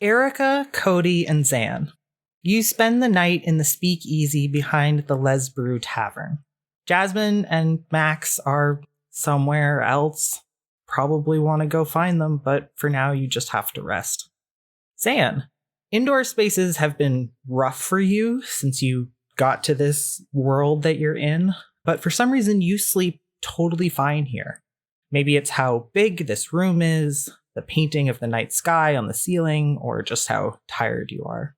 Erica, Cody, and Zan. You spend the night in the speakeasy behind the Les Brew Tavern. Jasmin and Max are somewhere else. Probably want to go find them, but for now you just have to rest. Zan, indoor spaces have been rough for you since you got to this world that you're in, but for some reason you sleep totally fine here. Maybe it's how big this room is, the painting of the night sky on the ceiling, or just how tired you are.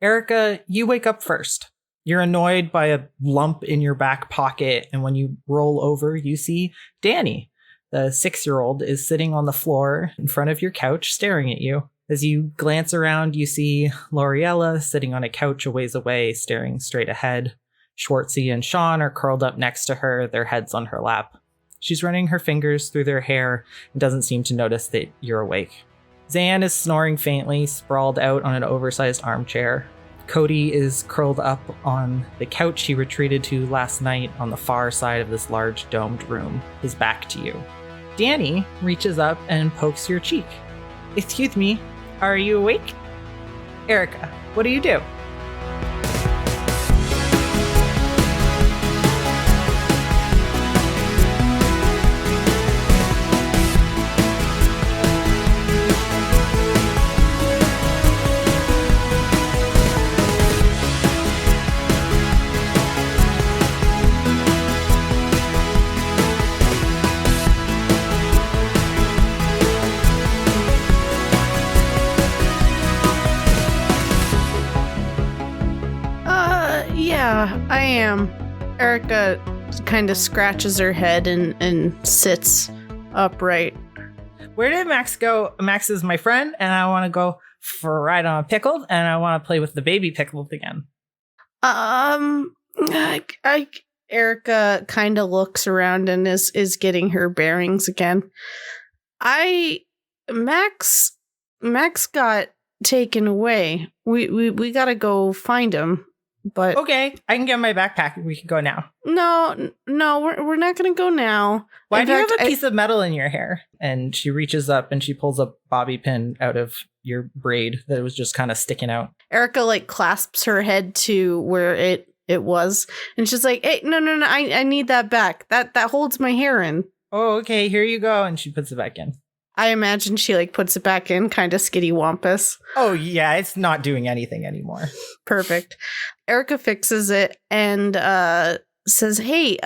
Erica, you wake up first. You're annoyed by a lump in your back pocket, and when you roll over, you see Danny, the 6-year-old, is sitting on the floor in front of your couch staring at you. As you glance around, you see Lauriella sitting on a couch a ways away, staring straight ahead. Schwartzy and Sean are curled up next to her, their heads on her lap. She's running her fingers through their hair and doesn't seem to notice that you're awake. Zan is snoring faintly, sprawled out on an oversized armchair. Cody is curled up on the couch he retreated to last night on the far side of this large domed room, his back to you. Danny reaches up and pokes your cheek. Excuse me, are you awake? Erica, what do you do? I am. Erica kind of scratches her head and sits upright. Where did Max go? Max is my friend, and I want to go for a ride on a pickle, and I want to play with the baby pickles again. Erica kind of looks around and is getting her bearings again. Max got taken away. We gotta go find him. But okay, I can get my backpack. We can go now. No, we're not gonna go now. Why do you have a piece of metal in your hair? And she reaches up and she pulls a bobby pin out of your braid that was just kind of sticking out. Erica clasps her head to where it was, and she's like, "Hey, no, I need that back. That holds my hair in." Oh, okay, here you go. And she puts it back in. I imagine she puts it back in, kind of skitty wampus. Oh yeah, it's not doing anything anymore. Perfect. Erica fixes it and says, "Hey,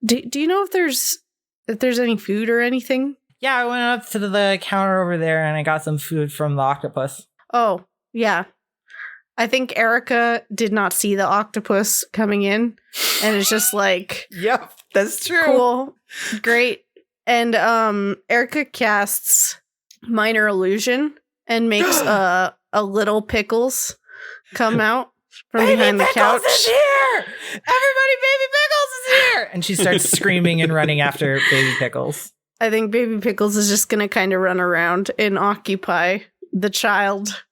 do you know if there's any food or anything?" Yeah, I went up to the counter over there and I got some food from the octopus. Oh, yeah. I think Erica did not see the octopus coming in and it's just yep, that's true. Cool. Great. And Erica casts Minor Illusion and makes a little Pickles come out from behind the couch. Baby Pickles is here! Everybody, Baby Pickles is here! And she starts screaming and running after Baby Pickles. I think Baby Pickles is just going to kind of run around and occupy the child.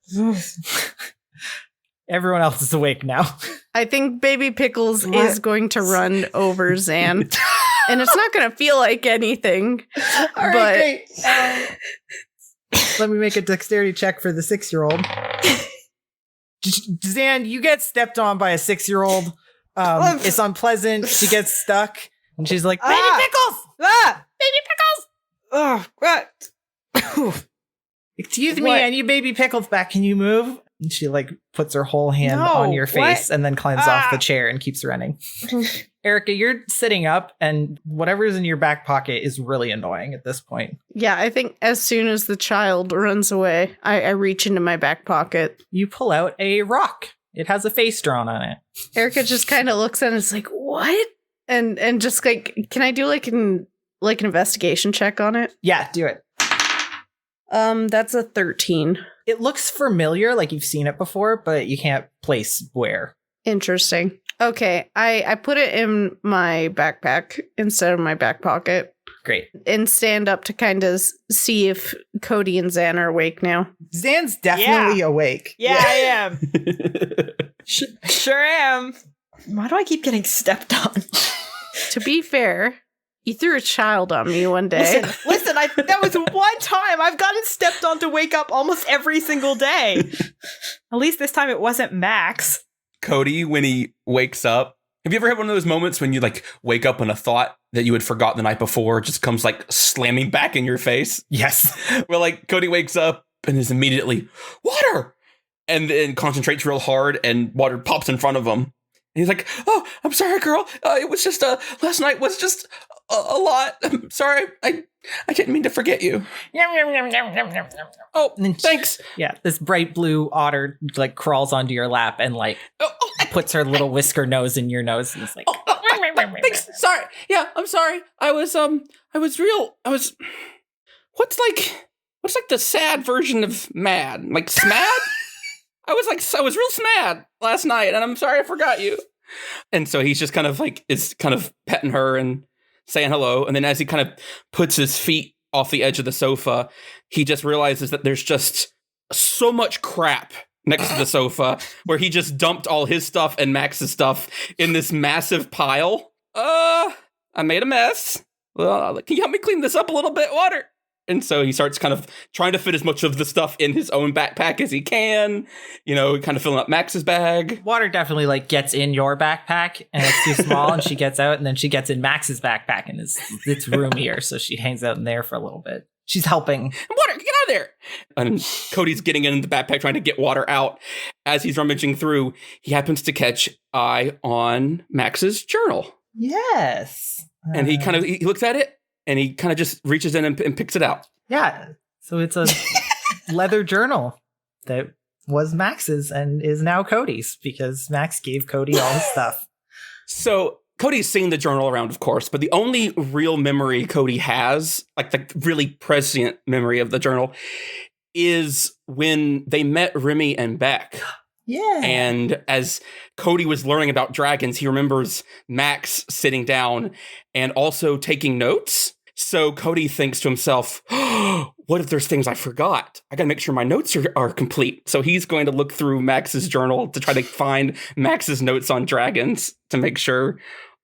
Everyone else is awake now. I think Baby Pickles is going to run over Zan. And it's not going to feel like anything. All right, great. Let me make a dexterity check for the 6-year-old. Zan, you get stepped on by a 6-year-old. It's unpleasant. She gets stuck. And she's like, Baby Pickles! Baby Pickles! Oh, what? Excuse me, I need Baby Pickles back. Can you move? And she puts her whole hand on your face and then climbs off the chair and keeps running. Erica, you're sitting up and whatever's in your back pocket is really annoying at this point. Yeah, I think as soon as the child runs away, I reach into my back pocket. You pull out a rock. It has a face drawn on it. Erica just kind of looks at it and is like, what? And just can I do an investigation check on it? Yeah, do it. That's a 13. It looks familiar, like you've seen it before, but you can't place where. Interesting. Okay, I put it in my backpack instead of my back pocket. Great. And stand up to kind of see if Cody and Zan are awake now. Zan's definitely awake. Yeah, I am. Sure am. Why do I keep getting stepped on? To be fair, you threw a child on me one day. Listen, that was one time. I've gotten stepped on to wake up almost every single day. At least this time it wasn't Max. Cody, when he wakes up, have you ever had one of those moments when you like wake up and a thought that you had forgotten the night before just comes like slamming back in your face? Yes. Well, like Cody wakes up and is immediately, water! And then concentrates real hard and water pops in front of him. And he's like, oh, I'm sorry, girl. It was just, last night was just a lot. I'm sorry. I didn't mean to forget you. Oh, thanks. Yeah, this bright blue otter like crawls onto your lap and like puts her little whisker nose in your nose and is like, thanks. Sorry. Yeah, I'm sorry. What's like the sad version of mad? Like smad? I was real smad last night and I'm sorry I forgot you. And so he's just kind of like, is kind of petting her and saying hello. And then as he kind of puts his feet off the edge of the sofa, he just realizes that there's just so much crap next to the sofa where he just dumped all his stuff and Max's stuff in this massive pile. I made a mess. Well, can you help me clean this up a little bit, Water? And so he starts kind of trying to fit as much of the stuff in his own backpack as he can, kind of filling up Max's bag. Water definitely like gets in your backpack and it's too small and she gets out and then she gets in Max's backpack and it's roomier. So she hangs out in there for a little bit. She's helping. Water, get out of there. And Cody's getting in the backpack trying to get Water out. As he's rummaging through, he happens to catch eye on Max's journal. Yes. And he looks at it. And he kind of just reaches in and picks it out. Yeah. So it's a leather journal that was Max's and is now Cody's because Max gave Cody all his stuff. So Cody's seen the journal around, of course, but the only real memory Cody has, like the really prescient memory of the journal, is when they met Remy and Beck. Yeah. And as Cody was learning about dragons, he remembers Max sitting down and also taking notes. So Cody thinks to himself, oh, what if there's things I forgot? I got to make sure my notes are complete. So he's going to look through Max's journal to try to find Max's notes on dragons to make sure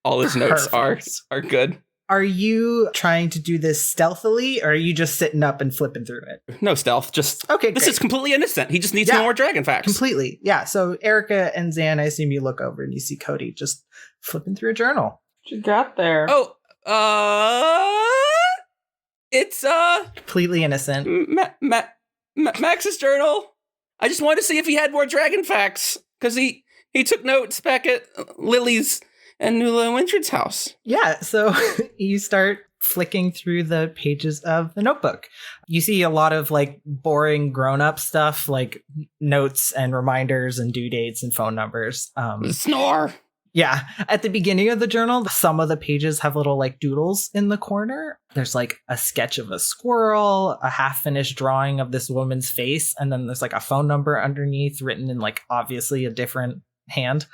all his notes are good. Are you trying to do this stealthily or are you just sitting up and flipping through it? No stealth, just okay. This great. is completely innocent. He just needs some more dragon facts. Completely. Yeah. So Erica and Zan, I assume you look over and you see Cody just flipping through a journal. What you got there? Oh, it's completely innocent. Max's journal. I just wanted to see if he had more dragon facts because he took notes back at Lily's and Nula Wintrid's house. Yeah, so you start flicking through the pages of the notebook. You see a lot of like boring grown-up stuff like notes and reminders and due dates and phone numbers. Snore. Yeah. At the beginning of the journal, some of the pages have little like doodles in the corner. There's like a sketch of a squirrel, a half-finished drawing of this woman's face, and then there's like a phone number underneath written in like obviously a different hand.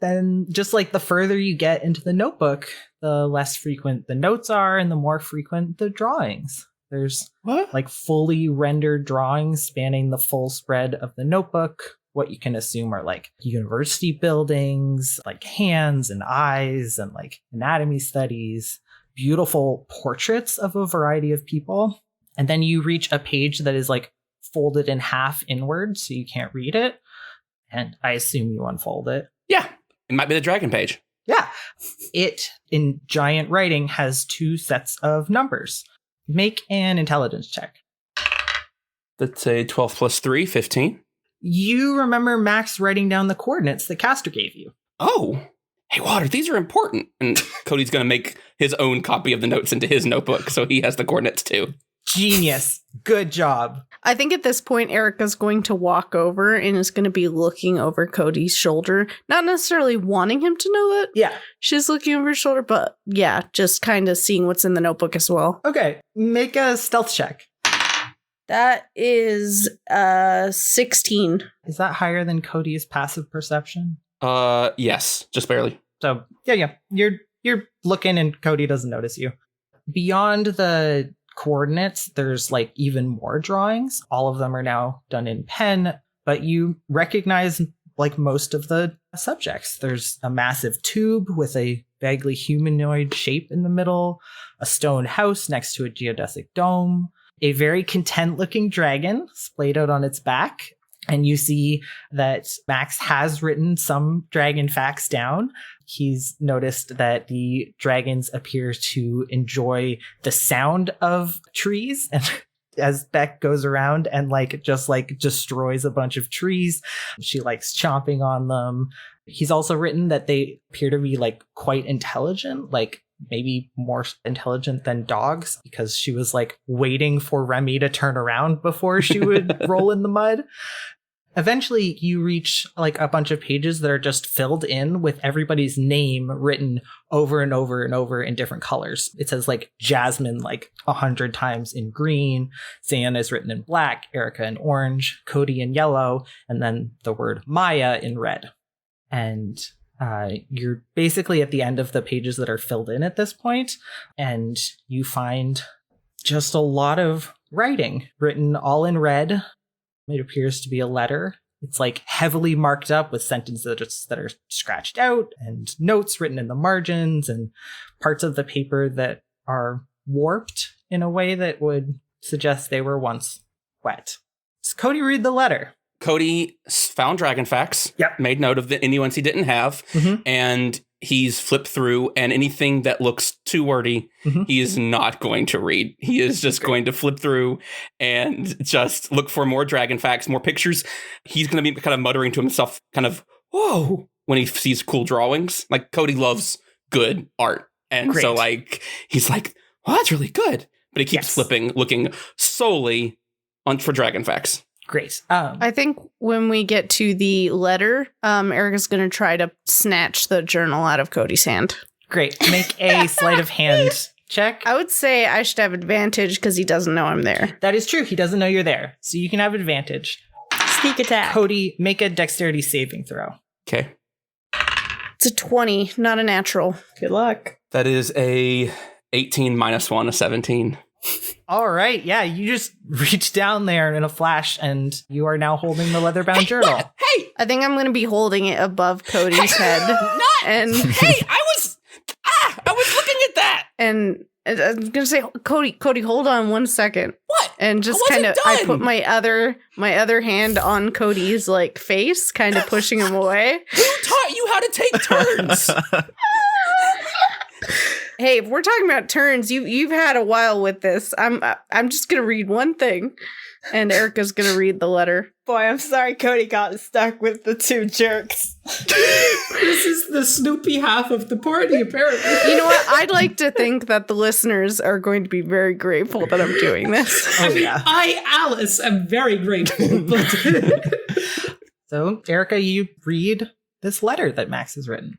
Then just like the further you get into the notebook, the less frequent the notes are and the more frequent the drawings. There's like fully rendered drawings spanning the full spread of the notebook. What you can assume are like university buildings, like hands and eyes and like anatomy studies, beautiful portraits of a variety of people. And then you reach a page that is like folded in half inward so you can't read it. And I assume you unfold it. Yeah, it might be the dragon page. Yeah. It, in giant writing, has 2 sets of numbers. Make an intelligence check. That's a 12 plus 3, 15. You remember Max writing down the coordinates that Castor gave you. Oh, hey, Water, these are important. And Cody's going to make his own copy of the notes into his notebook, so he has the coordinates too. Genius. Good job. I think at this point, Erica's going to walk over and is going to be looking over Cody's shoulder. Not necessarily wanting him to know that. Yeah. She's looking over his shoulder, but yeah, just kind of seeing what's in the notebook as well. Okay. Make a stealth check. That is 16. Is that higher than Cody's passive perception? Yes, just barely. So, yeah. You're looking and Cody doesn't notice you. Beyond the coordinates, there's like even more drawings. All of them are now done in pen, but you recognize like most of the subjects. There's a massive tube with a vaguely humanoid shape in the middle, a stone house next to a geodesic dome, a very content-looking dragon splayed out on its back. And you see that Max has written some dragon facts down. He's noticed that the dragons appear to enjoy the sound of trees. And as Beck goes around and just destroys a bunch of trees, she likes chomping on them. He's also written that they appear to be quite intelligent, maybe more intelligent than dogs, because she was waiting for Remy to turn around before she would roll in the mud. Eventually, you reach a bunch of pages that are just filled in with everybody's name written over and over and over in different colors. It says Jasmin 100 times in green, Zan is written in black, Erica in orange, Cody in yellow, and then the word Maya in red. And you're basically at the end of the pages that are filled in at this point, and you find just a lot of writing written all in red. It appears to be a letter. It's heavily marked up with sentences that are scratched out and notes written in the margins and parts of the paper that are warped in a way that would suggest they were once wet. Does Cody read the letter? Cody found dragon facts, Yep. made note of any ones he didn't have, and he's flipped through, and anything that looks too wordy, he is not going to read. He is just going to flip through and just look for more dragon facts, more pictures. He's going to be kind of muttering to himself, kind of, whoa, when he sees cool drawings. Cody loves good art. And so he's well, that's really good. But he keeps flipping, looking solely for dragon facts. Great. I think when we get to the letter, Erica's going to try to snatch the journal out of Cody's hand. Great. Make a sleight of hand check. I would say I should have advantage because he doesn't know I'm there. That is true. He doesn't know you're there. So you can have advantage. Sneak attack. Cody, make a dexterity saving throw. Okay. It's a 20, not a natural. Good luck. That is a 18 minus 1, a 17. All right. Yeah, you just reach down there in a flash and you are now holding the leather-bound journal. Hey! I think I'm going to be holding it above Cody's head. And Hey, I was looking at that. And I'm going to say, Cody, hold on 1 second. What? And just I kind of, wasn't I put done. my other hand on Cody's face, kind of pushing him away. Who taught you how to take turns? Hey, if we're talking about turns, you've had a while with this. I'm just gonna read one thing, and Erica's gonna read the letter. Boy, I'm sorry Cody got stuck with the two jerks. This is the Snoopy half of the party, apparently. You know what? I'd like to think that the listeners are going to be very grateful that I'm doing this. I mean, I, Alice, am very grateful. But So, Erica, you read this letter that Max has written.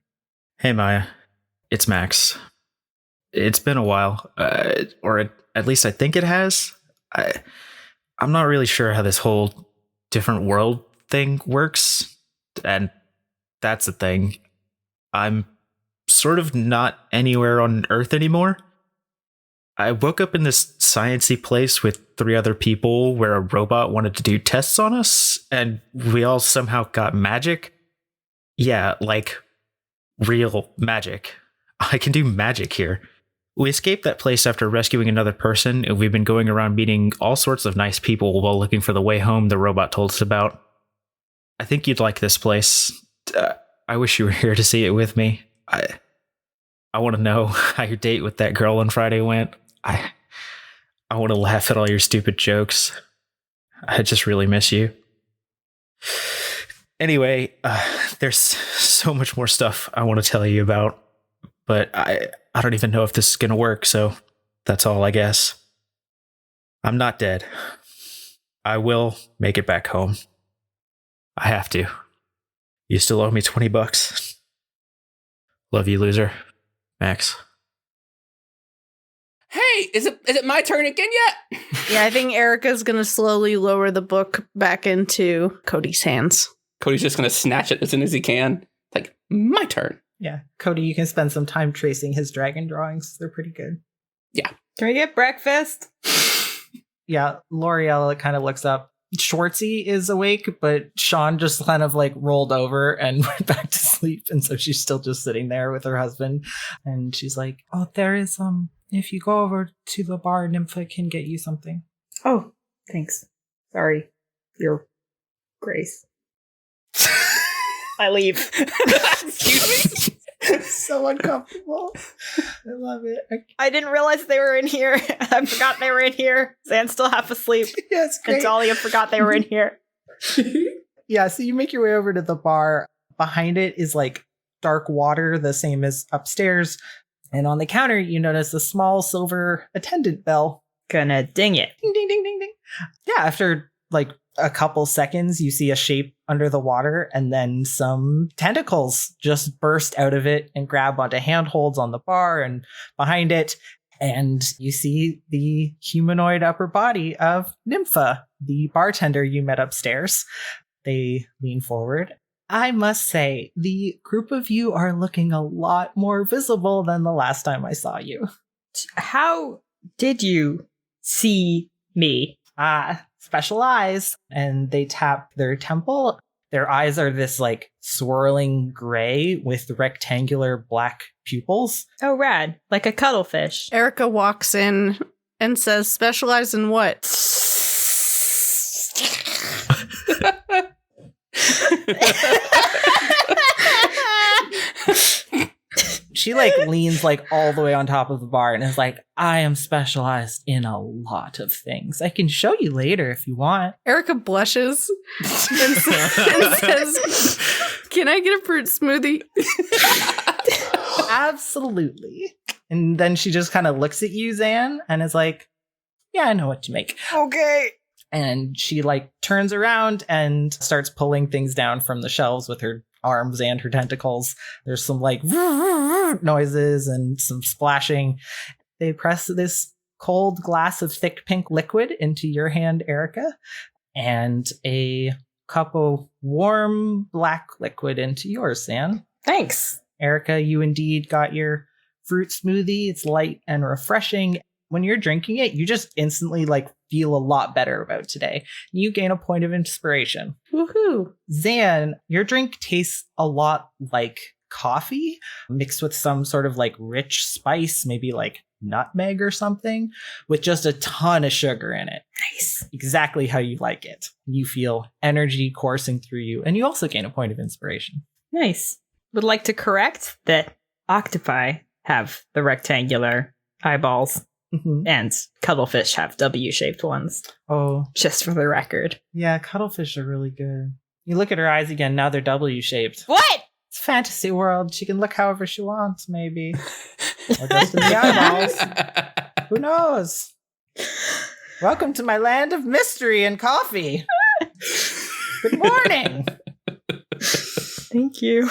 Hey, Maya. It's Max. It's been a while, or at least I think it has. I'm not really sure how this whole different world thing works, and that's the thing. I'm sort of not anywhere on Earth anymore. I woke up in this sciencey place with 3 other people where a robot wanted to do tests on us, and we all somehow got magic. Yeah, real magic. I can do magic here. We escaped that place after rescuing another person, and we've been going around meeting all sorts of nice people while looking for the way home the robot told us about. I think you'd like this place. I wish you were here to see it with me. I want to know how your date with that girl on Friday went. I want to laugh at all your stupid jokes. I just really miss you. Anyway, there's so much more stuff I want to tell you about, but I don't even know if this is going to work, so that's all, I guess. I'm not dead. I will make it back home. I have to. You still owe me $20. Love you, loser. Max. Hey, is it my turn again yet? Yeah, I think Erica's going to slowly lower the book back into Cody's hands. Cody's just going to snatch it as soon as he can. My turn. Yeah. Cody, you can spend some time tracing his dragon drawings. They're pretty good. Yeah. Can we get breakfast? Yeah. L'Oreal kind of looks up. Schwartzy is awake, but Sean just kind of like rolled over and went back to sleep. And so she's still just sitting there with her husband. And she's like, oh, there is, if you go over to the bar, Nympha can get you something. Oh, thanks. Sorry, Your Grace. I leave. Excuse me? So uncomfortable. I love it. I didn't realize they were in here. I forgot they were in here. Zan's still half asleep. Yeah, it's great. And Talia forgot they were in here. Yeah, so you make your way over to the bar. Behind it is like dark water, the same as upstairs. And on the counter, you notice a small silver attendant bell. Gonna ding it. Ding, ding, ding, ding, ding. Yeah, after like a couple seconds, you see a shape under the water, and then some tentacles just burst out of it and grab onto handholds on the bar and behind it. And you see the humanoid upper body of Nympha, the bartender you met upstairs. They lean forward. I must say, the group of you are looking a lot more visible than the last time I saw you. How did you see me? Special eyes. And they tap their temple. Their eyes are this like swirling gray with rectangular black pupils. Oh, rad. Like a cuttlefish. Erica walks in and says, specialize in what? She like leans like all the way on top of the bar and is like, I am specialized in a lot of things. I can show you later if you want. Erica blushes and says, can I get a fruit smoothie? Absolutely. And then she just kind of looks at you, Zan, and is like, yeah, I know what to make. Okay. And she like turns around and starts pulling things down from the shelves with her arms and her tentacles. There's some like noises and some splashing. They press this cold glass of thick pink liquid into your hand, Erica, and a cup of warm black liquid into yours, Zan. Thanks. Erica, you indeed got your fruit smoothie. It's light and refreshing. When you're drinking it, you just instantly like feel a lot better about today. You gain a point of inspiration. Woohoo. Zan, your drink tastes a lot like coffee mixed with some sort of like rich spice, maybe like nutmeg or something, with just a ton of sugar in it. Nice. Exactly how you like it. You feel energy coursing through you, and you also gain a point of inspiration. Nice. Would like to correct that octopi have the rectangular eyeballs and cuttlefish have W-shaped ones. Oh, Just for the record. yeah, cuttlefish are really good. You look at her eyes again, now they're W-shaped. What? It's fantasy world. She can look however she wants, maybe. Or just in the eyeballs. Who knows? Welcome to my land of mystery and coffee. Good morning. Thank you.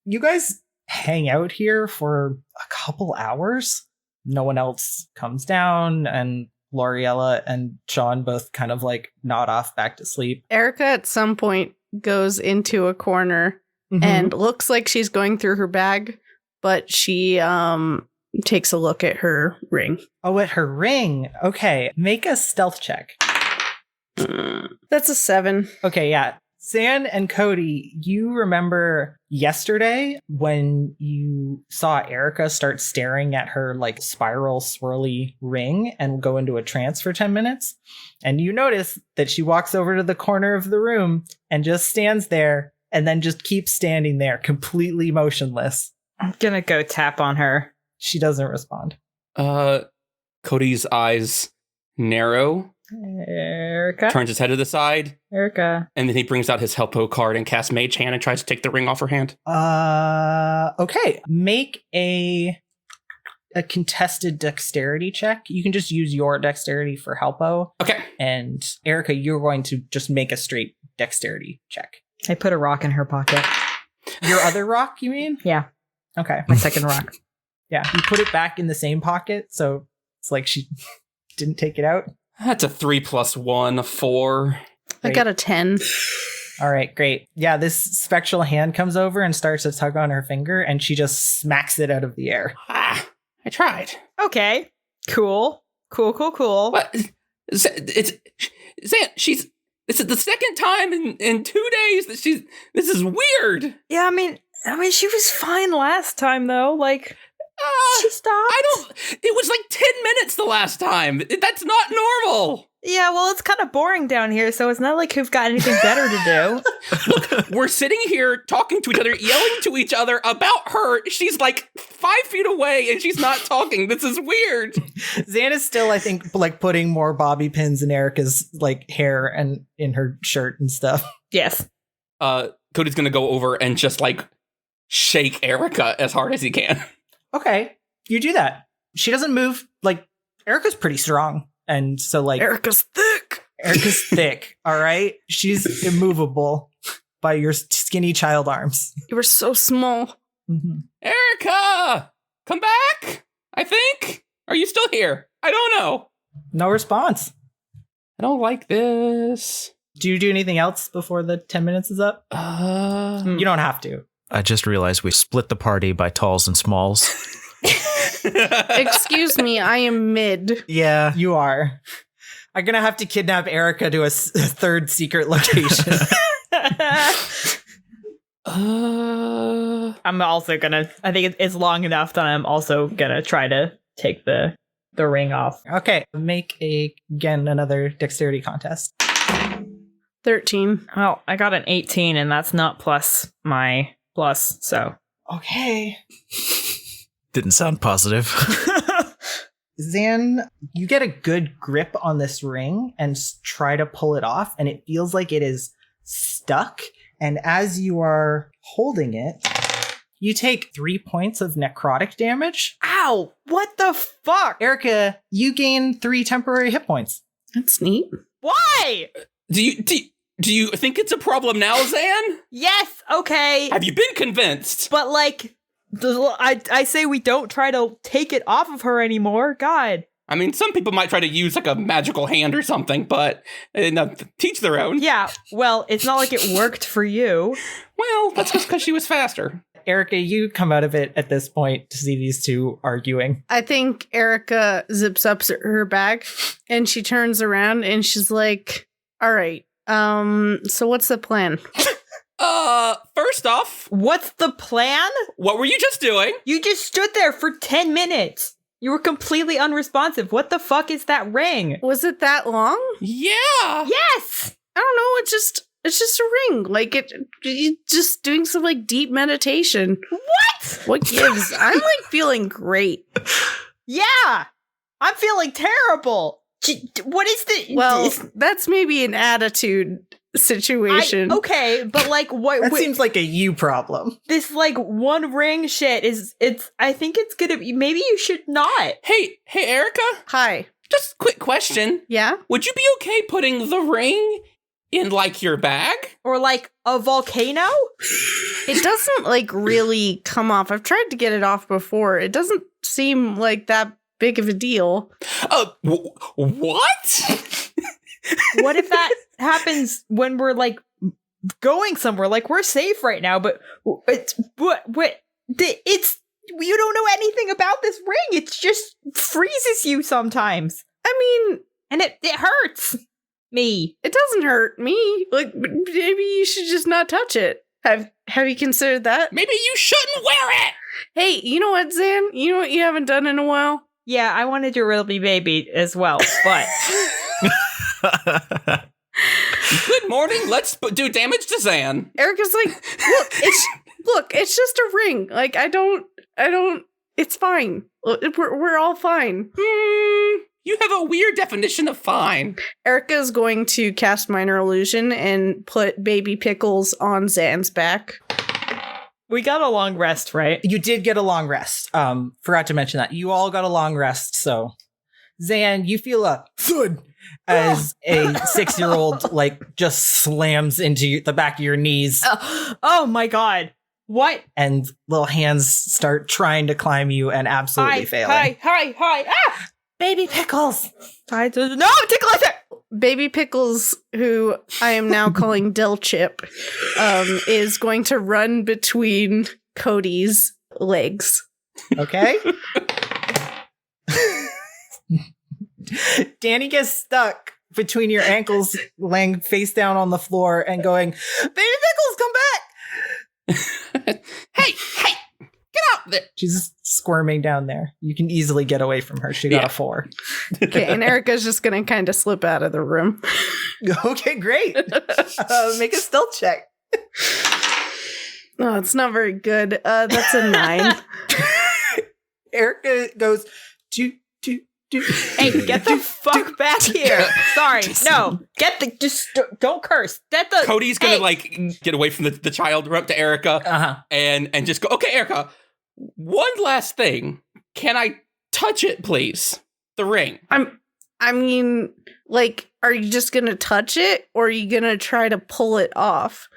You guys hang out here for a couple hours. No one else comes down, and L'Oriella and Sean both kind of like nod off back to sleep. Erica at some point goes into a corner and looks like she's going through her bag, but she takes a look at her ring. Oh, at her ring. Okay, make a stealth check. That's a 7. Okay, yeah. Zan and Cody, you remember yesterday when you saw Erica start staring at her like spiral swirly ring and go into a trance for 10 minutes? And you notice that she walks over to the corner of the room and just stands there and then just keeps standing there completely motionless. I'm gonna go tap on her. She doesn't respond. Cody's eyes narrow, Erica? turns his head to the side, Erica. and then he brings out his Helpo card and casts Mage Hand and tries to take the ring off her hand. Okay. Make a contested dexterity check. You can just use your dexterity for Helpo. Okay. And Erica, you're going to just make a straight dexterity check. I put a rock in her pocket. Your other rock, you mean? Yeah, Okay. my second rock. Yeah. You put it back in the same pocket, so it's like she didn't take it out. That's a 3 + 1, a 4. I got a 10. All right, great. Yeah, this spectral hand comes over and starts to tug on her finger, and she just smacks it out of the air. Ah, I tried. Okay. Cool. Cool. What? It's Zan. This is the second time in 2 days that this is weird. Yeah, I mean, she was fine last time though. Like, she stopped. It was like 10 minutes the last time. That's not normal. Yeah, well, it's kind of boring down here, so it's not like we've got anything better to do. Look, we're sitting here talking to each other, yelling to each other about her. She's like 5 feet away and she's not talking. This is weird. Zan is still, I think, like putting more bobby pins in Erica's like hair and in her shirt and stuff. Yes. Cody's gonna go over and just like shake Erica as hard as he can. Okay, you do that. She doesn't move. Like, Erica's pretty strong. And so, like... Erica's thick. Erica's thick, all right? She's immovable by your skinny child arms. You were so small. Mm-hmm. Erica! Come back, I think? Are you still here? I don't know. No response. I don't like this. Do you do anything else before the 10 minutes is up? You don't have to. I just realized we split the party by talls and smalls. Excuse me, I am mid. Yeah, you are. I'm gonna have to kidnap Erica to a third secret location. I'm also gonna, I think it's long enough that I'm also gonna try to take the ring off. Okay, make again another dexterity contest. 13. Oh, I got an 18 and that's not plus my plus, so. Okay. Didn't sound positive. Zan, you get a good grip on this ring and try to pull it off, and it feels like it is stuck. And as you are holding it, you take 3 points of necrotic damage. Ow! What the fuck? Erica, you gain 3 temporary hit points. That's neat. Why? Do you think it's a problem now, Zan? Yes, okay. Have you been convinced? But like, I say we don't try to take it off of her anymore. God. I mean, some people might try to use like a magical hand or something, but teach their own. Yeah, well, it's not like it worked for you. Well, that's just because she was faster. Erica, you come out of it at this point to see these two arguing. I think Erica zips up her bag and she turns around and she's like, all right, so what's the plan? First off, What's the plan? what were you just doing? You just stood there for 10 minutes. You were completely unresponsive. What the fuck is that ring? Was it that long? Yeah. Yes! I don't know. It's just a ring. Like you just doing some like deep meditation. What? What gives? I'm like feeling great. Yeah! I'm feeling terrible. What is the... Well, that's maybe an attitude situation. Okay, but like what... That seems like a you problem. This like one ring shit I think it's gonna be... Maybe you should not. Hey, Erica. Hi. Just a quick question. Yeah? Would you be okay putting the ring in like your bag? Or like a volcano? It doesn't like really come off. I've tried to get it off before. It doesn't seem like that big of a deal. What? What if that happens when we're like going somewhere? Like we're safe right now, but it's you don't know anything about this ring. It just freezes you sometimes. I mean, And it hurts me. it doesn't hurt me. Like maybe you should just not touch it. Have you considered that? Maybe you shouldn't wear it. Hey, you know what, Zan? You know what you haven't done in a while? Yeah, I wanted your Riddle Baby as well, but Good morning. Let's do damage to Zan. Erica's like, look, it's just a ring. Like I don't. It's fine. We're all fine. You have a weird definition of fine. Erica's going to cast Minor Illusion and put Baby Pickles on Zan's back. we got a long rest, right? You did get a long rest. Forgot to mention that. You all got a long rest, so Zan, you feel a thud as a 6-year-old like just slams into the back of your knees. Oh my god. What? And little hands start trying to climb you and absolutely failing. Hi. Ah! Baby Pickles! No, tickle it! Baby Pickles, who I am now calling Dill Chip, is going to run between Cody's legs. Okay. Danny gets stuck between your ankles, laying face down on the floor and going, "Baby Pickles, come back!" Hey, get out there. She's squirming down there. You can easily get away from her. She got a 4. Okay, and Erica's just gonna kind of slip out of the room. Okay, great. Make a stealth check. Oh, it's not very good. That's a 9. Erica goes, "Do." Hey, get the fuck back here. Sorry. No. Don't curse. Cody's gonna get away from the child, run up to Erica, and just go, "Okay, Erica, one last thing. Can I touch it, please? The ring." I mean, are you just gonna touch it, or are you gonna try to pull it off?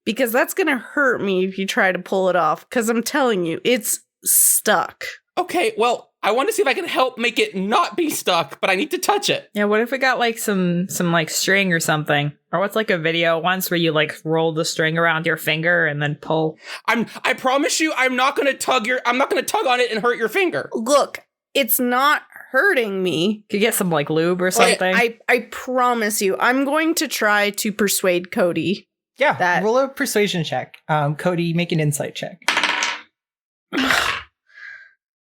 Because that's gonna hurt me if you try to pull it off, because I'm telling you, it's stuck. Okay, well, I want to see if I can help make it not be stuck, but I need to touch it. Yeah, what if we got some string or something? Or what's a video once where you roll the string around your finger and then pull? I promise you I'm not gonna tug on it and hurt your finger. Look, it's not hurting me. Could get some lube or something. I promise you, I'm going to try to persuade Cody. Yeah, roll a persuasion check. Cody, make an insight check.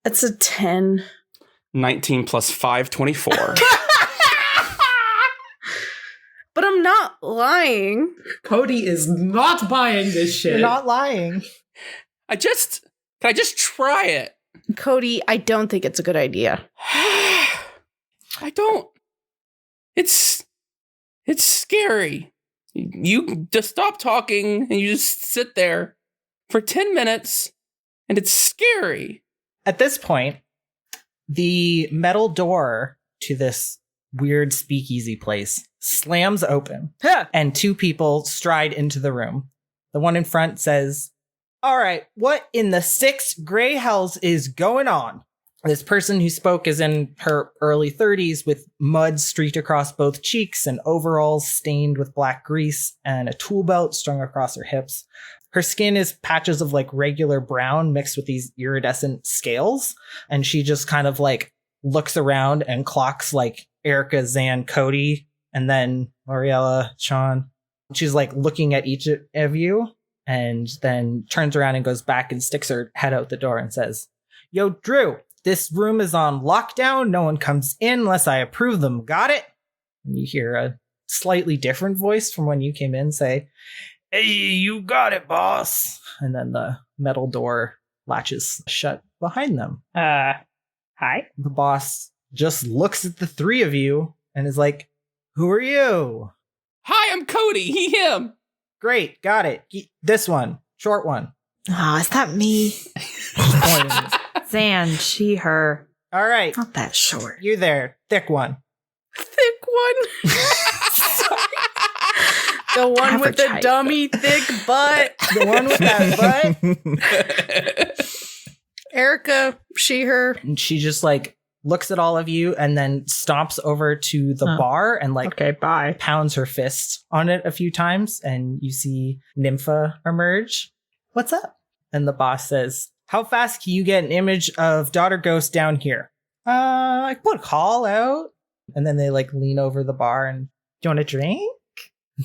It's a 10. 19 plus 5, 24. But I'm not lying. Cody is not buying this shit. You're not lying. Can I just try it? Cody, I don't think it's a good idea. I don't. It's scary. You just stop talking and you just sit there for 10 minutes and it's scary. At this point, the metal door to this weird speakeasy place slams open, and 2 people stride into the room. The one in front says, "All right, what in the 6 gray hells is going on?" This person who spoke is in her early 30s with mud streaked across both cheeks and overalls stained with black grease and a tool belt strung across her hips. Her skin is patches of regular brown mixed with these iridescent scales. And she just kind of looks around and clocks Erica, Zan, Cody, and then Mariella, Sean. She's looking at each of you and then turns around and goes back and sticks her head out the door and says, "Yo, Drew, this room is on lockdown. No one comes in unless I approve them. Got it?" And you hear a slightly different voice from when you came in say, "Hey, you got it, boss." And then the metal door latches shut behind them. Hi? The boss just looks at the 3 of you and is like, "Who are you?" "Hi, I'm Cody. He, him." "Great, got it. This one, short one." Oh, is that me? Zan, she, her. All right. Not that short. You there, thick one. Thick one? The one with the dummy thick butt. The one with that butt. Erica, she, her. And she just looks at all of you and then stomps over to the bar and okay, bye. Pounds her fist on it a few times. And you see Nympha emerge. "What's up?" And the boss says, "How fast can you get an image of Daughter Ghost down here?" I can put a call out. And then they lean over the bar and, "Do you want a drink?"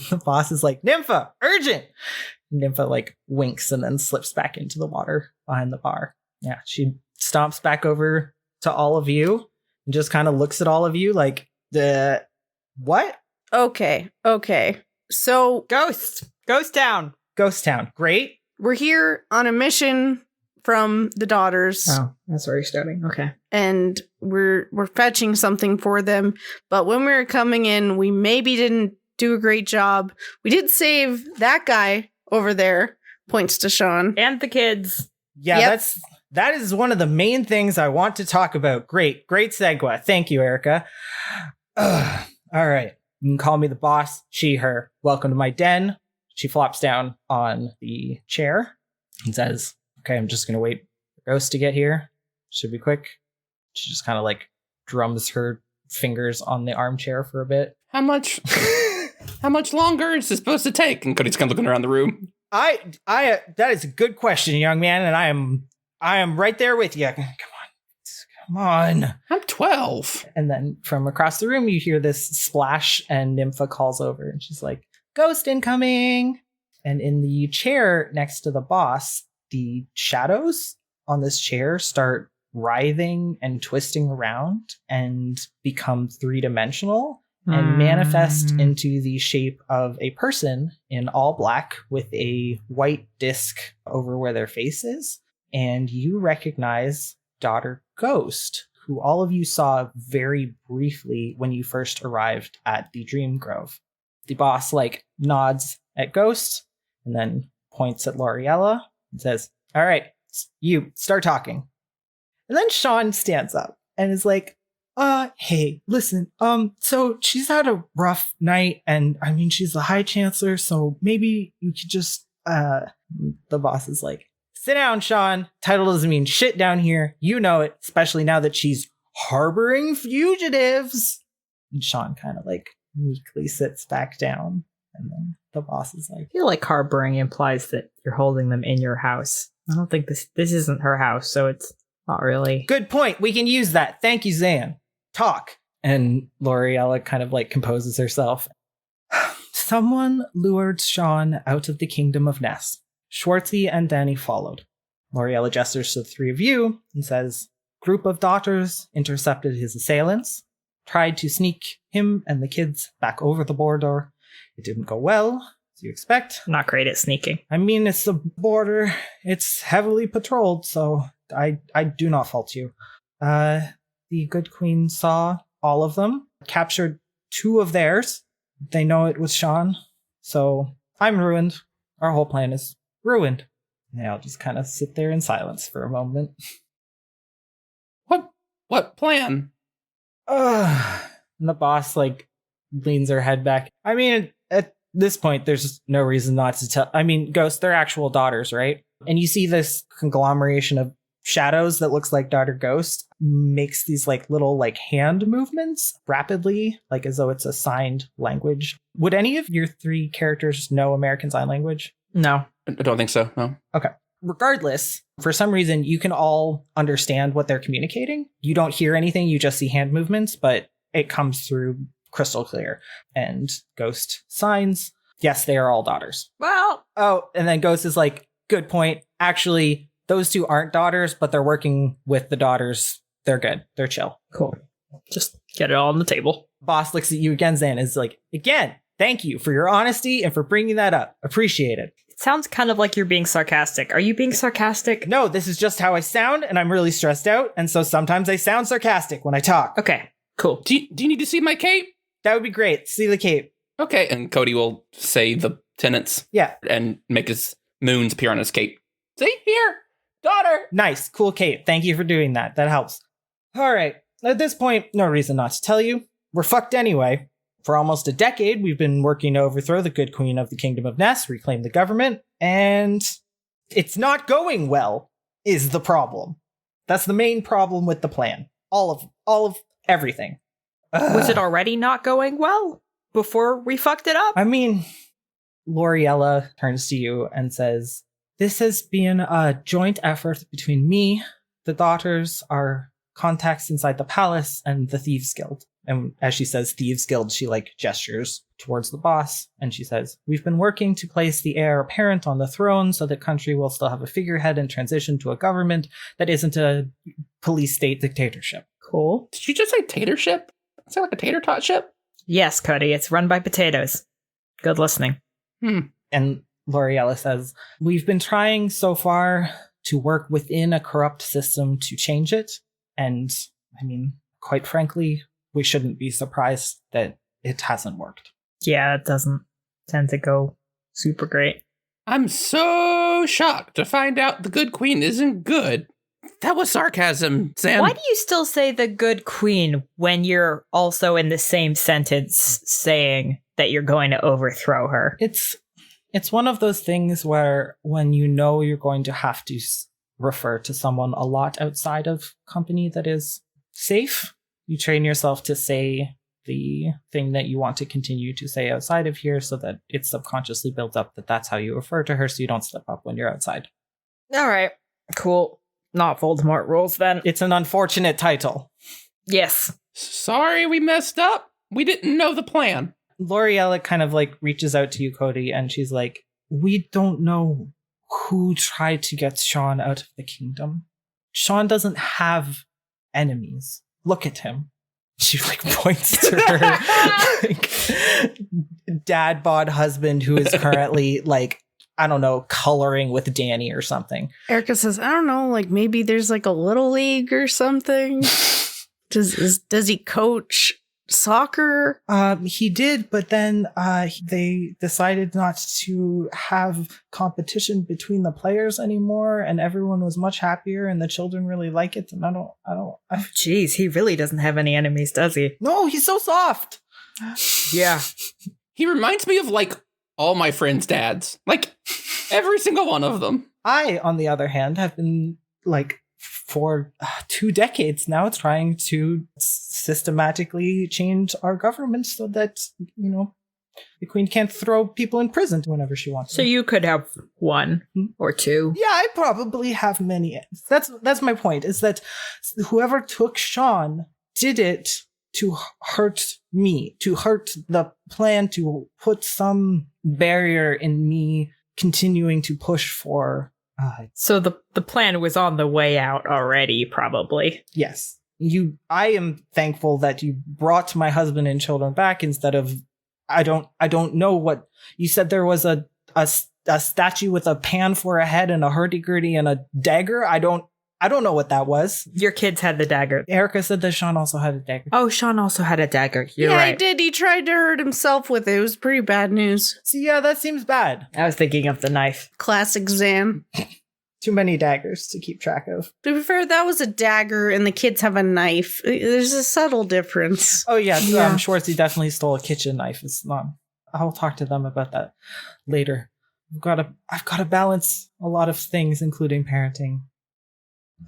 The boss is like, "Nympha, urgent!" Nympha winks and then slips back into the water behind the bar. Yeah, she stomps back over to all of you and just kind of looks at all of you the what? Okay. So Ghost town. Ghost town. Great. we're here on a mission from the daughters. Oh, that's where you're starting. Okay. And we're fetching something for them. But when we were coming in, we maybe didn't do a great job. We did save that guy over there, points to Sean. And the kids. Yeah, Yep. that is one of the main things I want to talk about. Great segue. Thank you, Erica. All right. You can call me the boss, she, her. Welcome to my den. She flops down on the chair and says, okay, I'm just going to wait for Ghost to get here. Should be quick. She just kind of drums her fingers on the armchair for a bit. How much longer is this supposed to take? And Cody's kind of looking around the room. I that is a good question, young man, and I am right there with you. Come Come on. I'm 12. And then from across the room, you hear this splash, and Nympha calls over, and she's like, "Ghost incoming!" And in the chair next to the boss, the shadows on this chair start writhing and twisting around and become three-dimensional and manifest into the shape of a person in all black with a white disc over where their face is. And you recognize Daughter Ghost, who all of you saw very briefly when you first arrived at the Dream Grove. The boss nods at Ghost and then points at Loriella and says, "All right, you start talking." And then Sean stands up and is like, "Hey, listen, so she's had a rough night, and I mean, she's the High Chancellor, so maybe you could just, the boss is like, "Sit down, Sean. Title doesn't mean shit down here. You know it, especially now that she's harboring fugitives." And Sean kind of meekly sits back down. And then the boss is like, I feel like harboring implies that you're holding them in your house. I don't think this isn't her house, so it's not really. "Good point. We can use that. Thank you, Zan. Talk." And Loriella kind of composes herself. "Someone lured Sean out of the kingdom of Ness. Schwartzy and Danny followed. Loriella gestures to the three of you and says, group of daughters intercepted his assailants, tried to sneak him and the kids back over the border. It didn't go well, as you expect. Not great at sneaking. I mean, it's the border. It's heavily patrolled, so I do not fault you. The good queen saw all of them, captured 2 of theirs. They know it was Sean, so I'm ruined. Our whole plan is ruined." And they all just kind of sit there in silence for a moment. What plan? And the boss leans her head back. I mean, at this point, there's no reason not to tell. I mean, Ghost, they're actual daughters, right? And you see this conglomeration of shadows that looks like Daughter Ghost makes these little hand movements rapidly, as though it's a signed language. Would any of your 3 characters know American Sign Language? No. I don't think so, no. Okay. Regardless, for some reason, you can all understand what they're communicating. You don't hear anything, you just see hand movements, but it comes through crystal clear. And Ghost signs, yes, they are all daughters. Well. Oh, and then Ghost is like, good point. Actually, those 2 aren't daughters, but they're working with the daughters. They're good. They're chill. Cool. Just get it all on the table. Boss looks at you again, Zan, is like, again, thank you for your honesty and for bringing that up. Appreciate it. It sounds kind of like you're being sarcastic. Are you being sarcastic? No, this is just how I sound, and I'm really stressed out, and so sometimes I sound sarcastic when I talk. Okay, cool. Do you need to see my cape? That would be great. See the cape. Okay, and Cody will say the tenets. Yeah. And make his moons appear on his cape. See? Here! Daughter! Nice. Cool cape. Thank you for doing that. That helps. All right. At this point, no reason not to tell you. We're fucked anyway. For almost a decade, we've been working to overthrow the good queen of the Kingdom of Ness, reclaim the government, and it's not going well, is the problem. That's the main problem with the plan. All of everything. Was it already not going well before we fucked it up? I mean, Loriella turns to you and says, this has been a joint effort between me, the daughters, our contacts inside the palace, and the Thieves Guild. And as she says Thieves Guild, she gestures towards the boss, and she says, we've been working to place the heir apparent on the throne so the country will still have a figurehead and transition to a government that isn't a police state dictatorship. Cool. Did you just say tatership? Is that like a tater tot ship? Yes, Cody, it's run by potatoes. Good listening. And Loriella says, we've been trying so far to work within a corrupt system to change it. And I mean, quite frankly, we shouldn't be surprised that it hasn't worked. Yeah, it doesn't tend to go super great. I'm so shocked to find out the good queen isn't good. That was sarcasm, Sam. Why do you still say the good queen when you're also in the same sentence saying that you're going to overthrow her? It's one of those things where when you know you're going to have to refer to someone a lot outside of company that is safe, you train yourself to say the thing that you want to continue to say outside of here so that it subconsciously builds up that that's how you refer to her so you don't slip up when you're outside. All right, cool. not Voldemort rules then. It's an unfortunate title. Yes. Sorry we messed up. We didn't know the plan. L'Oreella kind of like reaches out to you, Cody, and she's like, we don't know who tried to get Sean out of the kingdom. Sean doesn't have enemies. Look at him. She like points to her like, dad bod husband who is currently like, I don't know, coloring with Danny or something. Erica says, I don't know, like maybe there's like a little league or something. Does he coach soccer? He did, but then they decided not to have competition between the players anymore, and everyone was much happier, and the children really like it. And I don't. Jeez, he really doesn't have any enemies, does he? No, he's so soft. Yeah. He reminds me of like all my friends' dads. Like every single one of them. I, on the other hand, have been like for 2 decades now trying to systematically change our government so that, you know, the queen can't throw people in prison whenever she wants. So you could have 1 or 2. Yeah, I probably have many. That's my point, is that whoever took Sean did it to hurt me, to hurt the plan, to put some barrier in me continuing to push for. So the plan was on the way out already, probably. Yes. I am thankful that you brought my husband and children back instead of, I don't know what you said. There was a statue with a pan for a head and a hurdy-gurdy and a dagger. I don't know what that was. Your kids had the dagger. Erica said that Sean also had a dagger. Oh, Sean also had a dagger. You're yeah, right. he did. He tried to hurt himself with it. It was pretty bad news. So yeah, that seems bad. I was thinking of the knife. Classic Zan. Too many daggers to keep track of. To be fair, that was a dagger and the kids have a knife. There's a subtle difference. Oh yeah, Yeah. Schwartzy definitely stole a kitchen knife. It's not. I'll talk to them about that later. I've got to balance a lot of things, including parenting.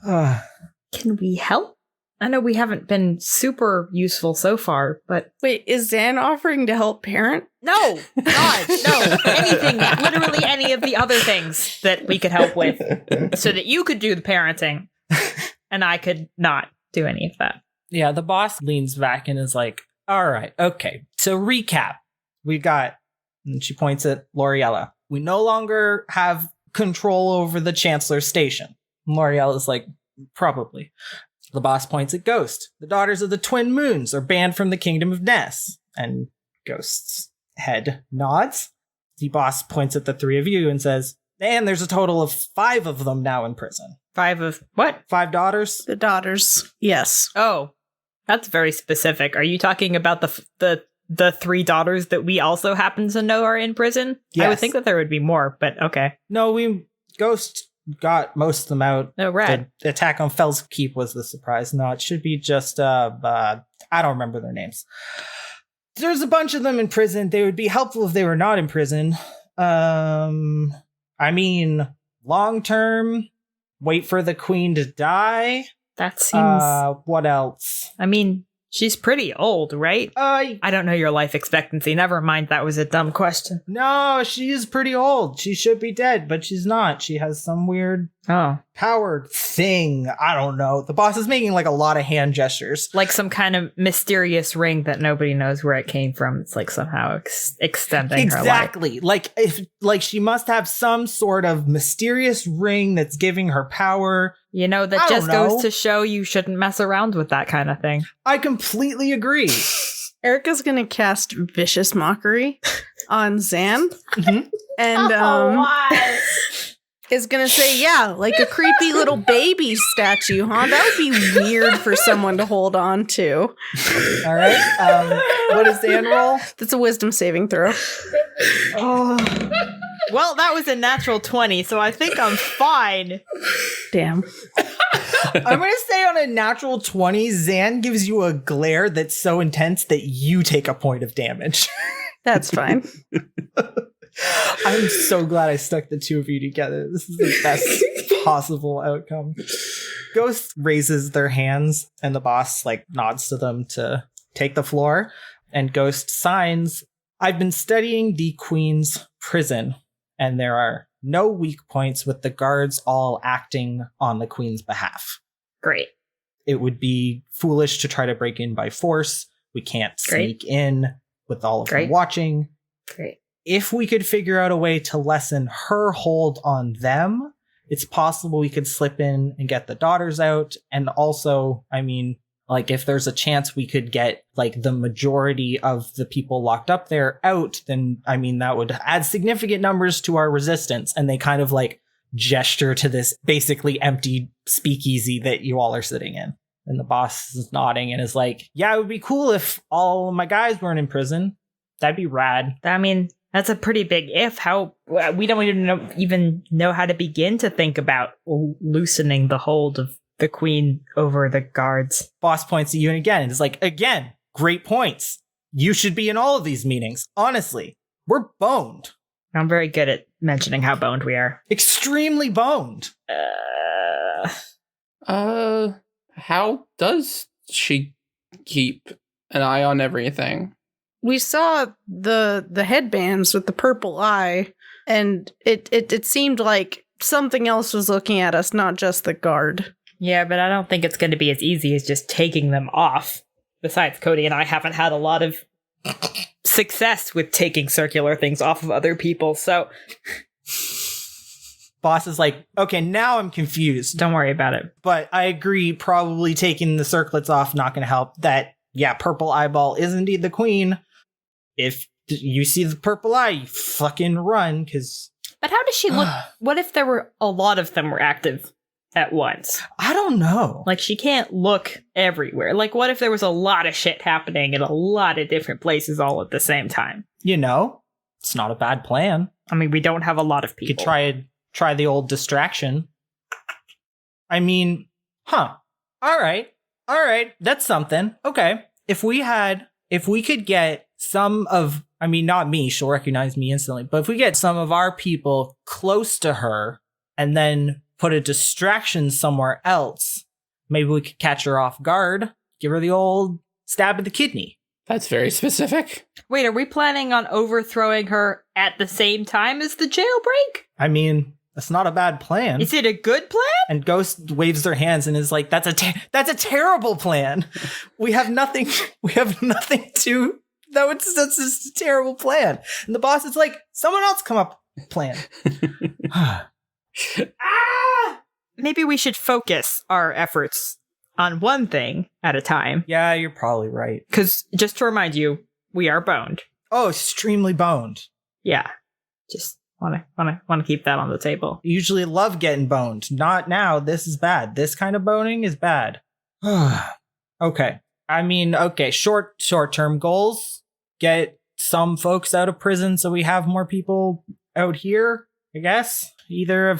Can we help? I know we haven't been super useful so far, but... Wait, is Zan offering to help parent? No! God, no! Anything, literally any of the other things that we could help with, so that you could do the parenting, and I could not do any of that. Yeah, the boss leans back and is like, all right, okay. To recap, we got, and she points at L'Oreella, we no longer have control over the Chancellor's station. L'Oreella's like, probably. The boss points at Ghost. The daughters of the Twin Moons are banned from the Kingdom of Ness. And Ghost's head nods. The boss points at the 3 of you and says, and there's a total of 5 of them now in prison. 5 of what? 5 daughters? The daughters. Yes. Oh, that's very specific. Are you talking about the 3 daughters that we also happen to know are in prison? Yes. I would think that there would be more, but okay. No, Ghost got most of them out. Oh, rad. The attack on Fell's Keep was the surprise. No, it should be just, I don't remember their names. There's a bunch of them in prison. They would be helpful if they were not in prison. I mean, long term, wait for the queen to die. That seems... What else? I mean, she's pretty old, right? I don't know your life expectancy. Never mind, that was a dumb question. No, she is pretty old. She should be dead, but she's not. She has some weird powered thing. I don't know. The boss is making like a lot of hand gestures. Like some kind of mysterious ring that nobody knows where it came from. It's like somehow extending her life. Exactly. Like she must have some sort of mysterious ring that's giving her power. You know, that just goes to show you shouldn't mess around with that kind of thing. I completely agree. Erica's gonna cast Vicious Mockery on Zan. Mm-hmm. And is gonna say, yeah, like a creepy little baby statue, huh? That would be weird for someone to hold on to. All right. What does Zan roll? That's a wisdom saving throw. Oh. Well, that was a natural 20, so I think I'm fine. Damn. I'm going to say on a natural 20, Zan gives you a glare that's so intense that you take a point of damage. That's fine. I'm so glad I stuck the 2 of you together. This is the best possible outcome. Ghost raises their hands and the boss like nods to them to take the floor. And Ghost signs, I've been studying the Queen's prison and there are no weak points with the guards all acting on the queen's behalf. Great. It would be foolish to try to break in by force. We can't sneak in with all of them watching. Great. If we could figure out a way to lessen her hold on them, it's possible we could slip in and get the daughters out. And also, I mean, like, if there's a chance we could get, like, the majority of the people locked up there out, then, I mean, that would add significant numbers to our resistance. And they kind of, like, gesture to this basically empty speakeasy that you all are sitting in. And the boss is nodding and is like, yeah, it would be cool if all of my guys weren't in prison. That'd be rad. I mean, that's a pretty big if. How we don't even know how to begin to think about loosening the hold of the queen over the guards. Boss points at you and is like, again, great points. You should be in all of these meetings. Honestly, we're boned. I'm very good at mentioning how boned we are. Extremely boned. How does she keep an eye on everything? We saw the headbands with the purple eye, and it seemed like something else was looking at us, not just the guard. Yeah, but I don't think it's going to be as easy as just taking them off. Besides, Cody and I haven't had a lot of success with taking circular things off of other people, so... Boss is like, okay, now I'm confused. Don't worry about it. But I agree, probably taking the circlets off not going to help. That, yeah, purple eyeball is indeed the queen. If you see the purple eye, you fucking run, because... But how does she look? What if there were a lot of them were active at once? I don't know. Like, she can't look everywhere. Like, what if there was a lot of shit happening in a lot of different places all at the same time? You know, it's not a bad plan. I mean, we don't have a lot of people. You could try the old distraction. I mean, all right. That's something. Okay. If we could get some of, I mean, not me, she'll recognize me instantly, but if we get some of our people close to her and then put a distraction somewhere else, maybe we could catch her off guard, give her the old stab of the kidney. That's very specific. Wait, are we planning on overthrowing her at the same time as the jailbreak? I mean, that's not a bad plan. Is it a good plan? And Ghost waves their hands and is like, that's a terrible plan. We have nothing to... No, that's just a terrible plan. And the boss is like, someone else come up with a plan. Maybe we should focus our efforts on one thing at a time. Yeah, you're probably right. Because, just to remind you, we are boned. Oh, extremely boned. Yeah. Just want to keep that on the table. Usually love getting boned. Not now. This is bad. This kind of boning is bad. Okay. I mean, okay, short-term goals. Get some folks out of prison so we have more people out here, I guess. Either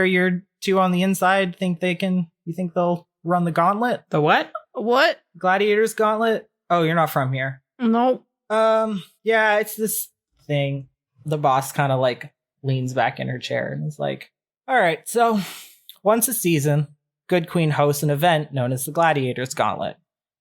you're two on the inside you think they'll run the gauntlet? The what? What? Gladiators gauntlet? Oh, you're not from here. Nope. Yeah, it's this thing. The boss kind of like leans back in her chair and is like, all right, so once a season, Good Queen hosts an event known as the Gladiators Gauntlet.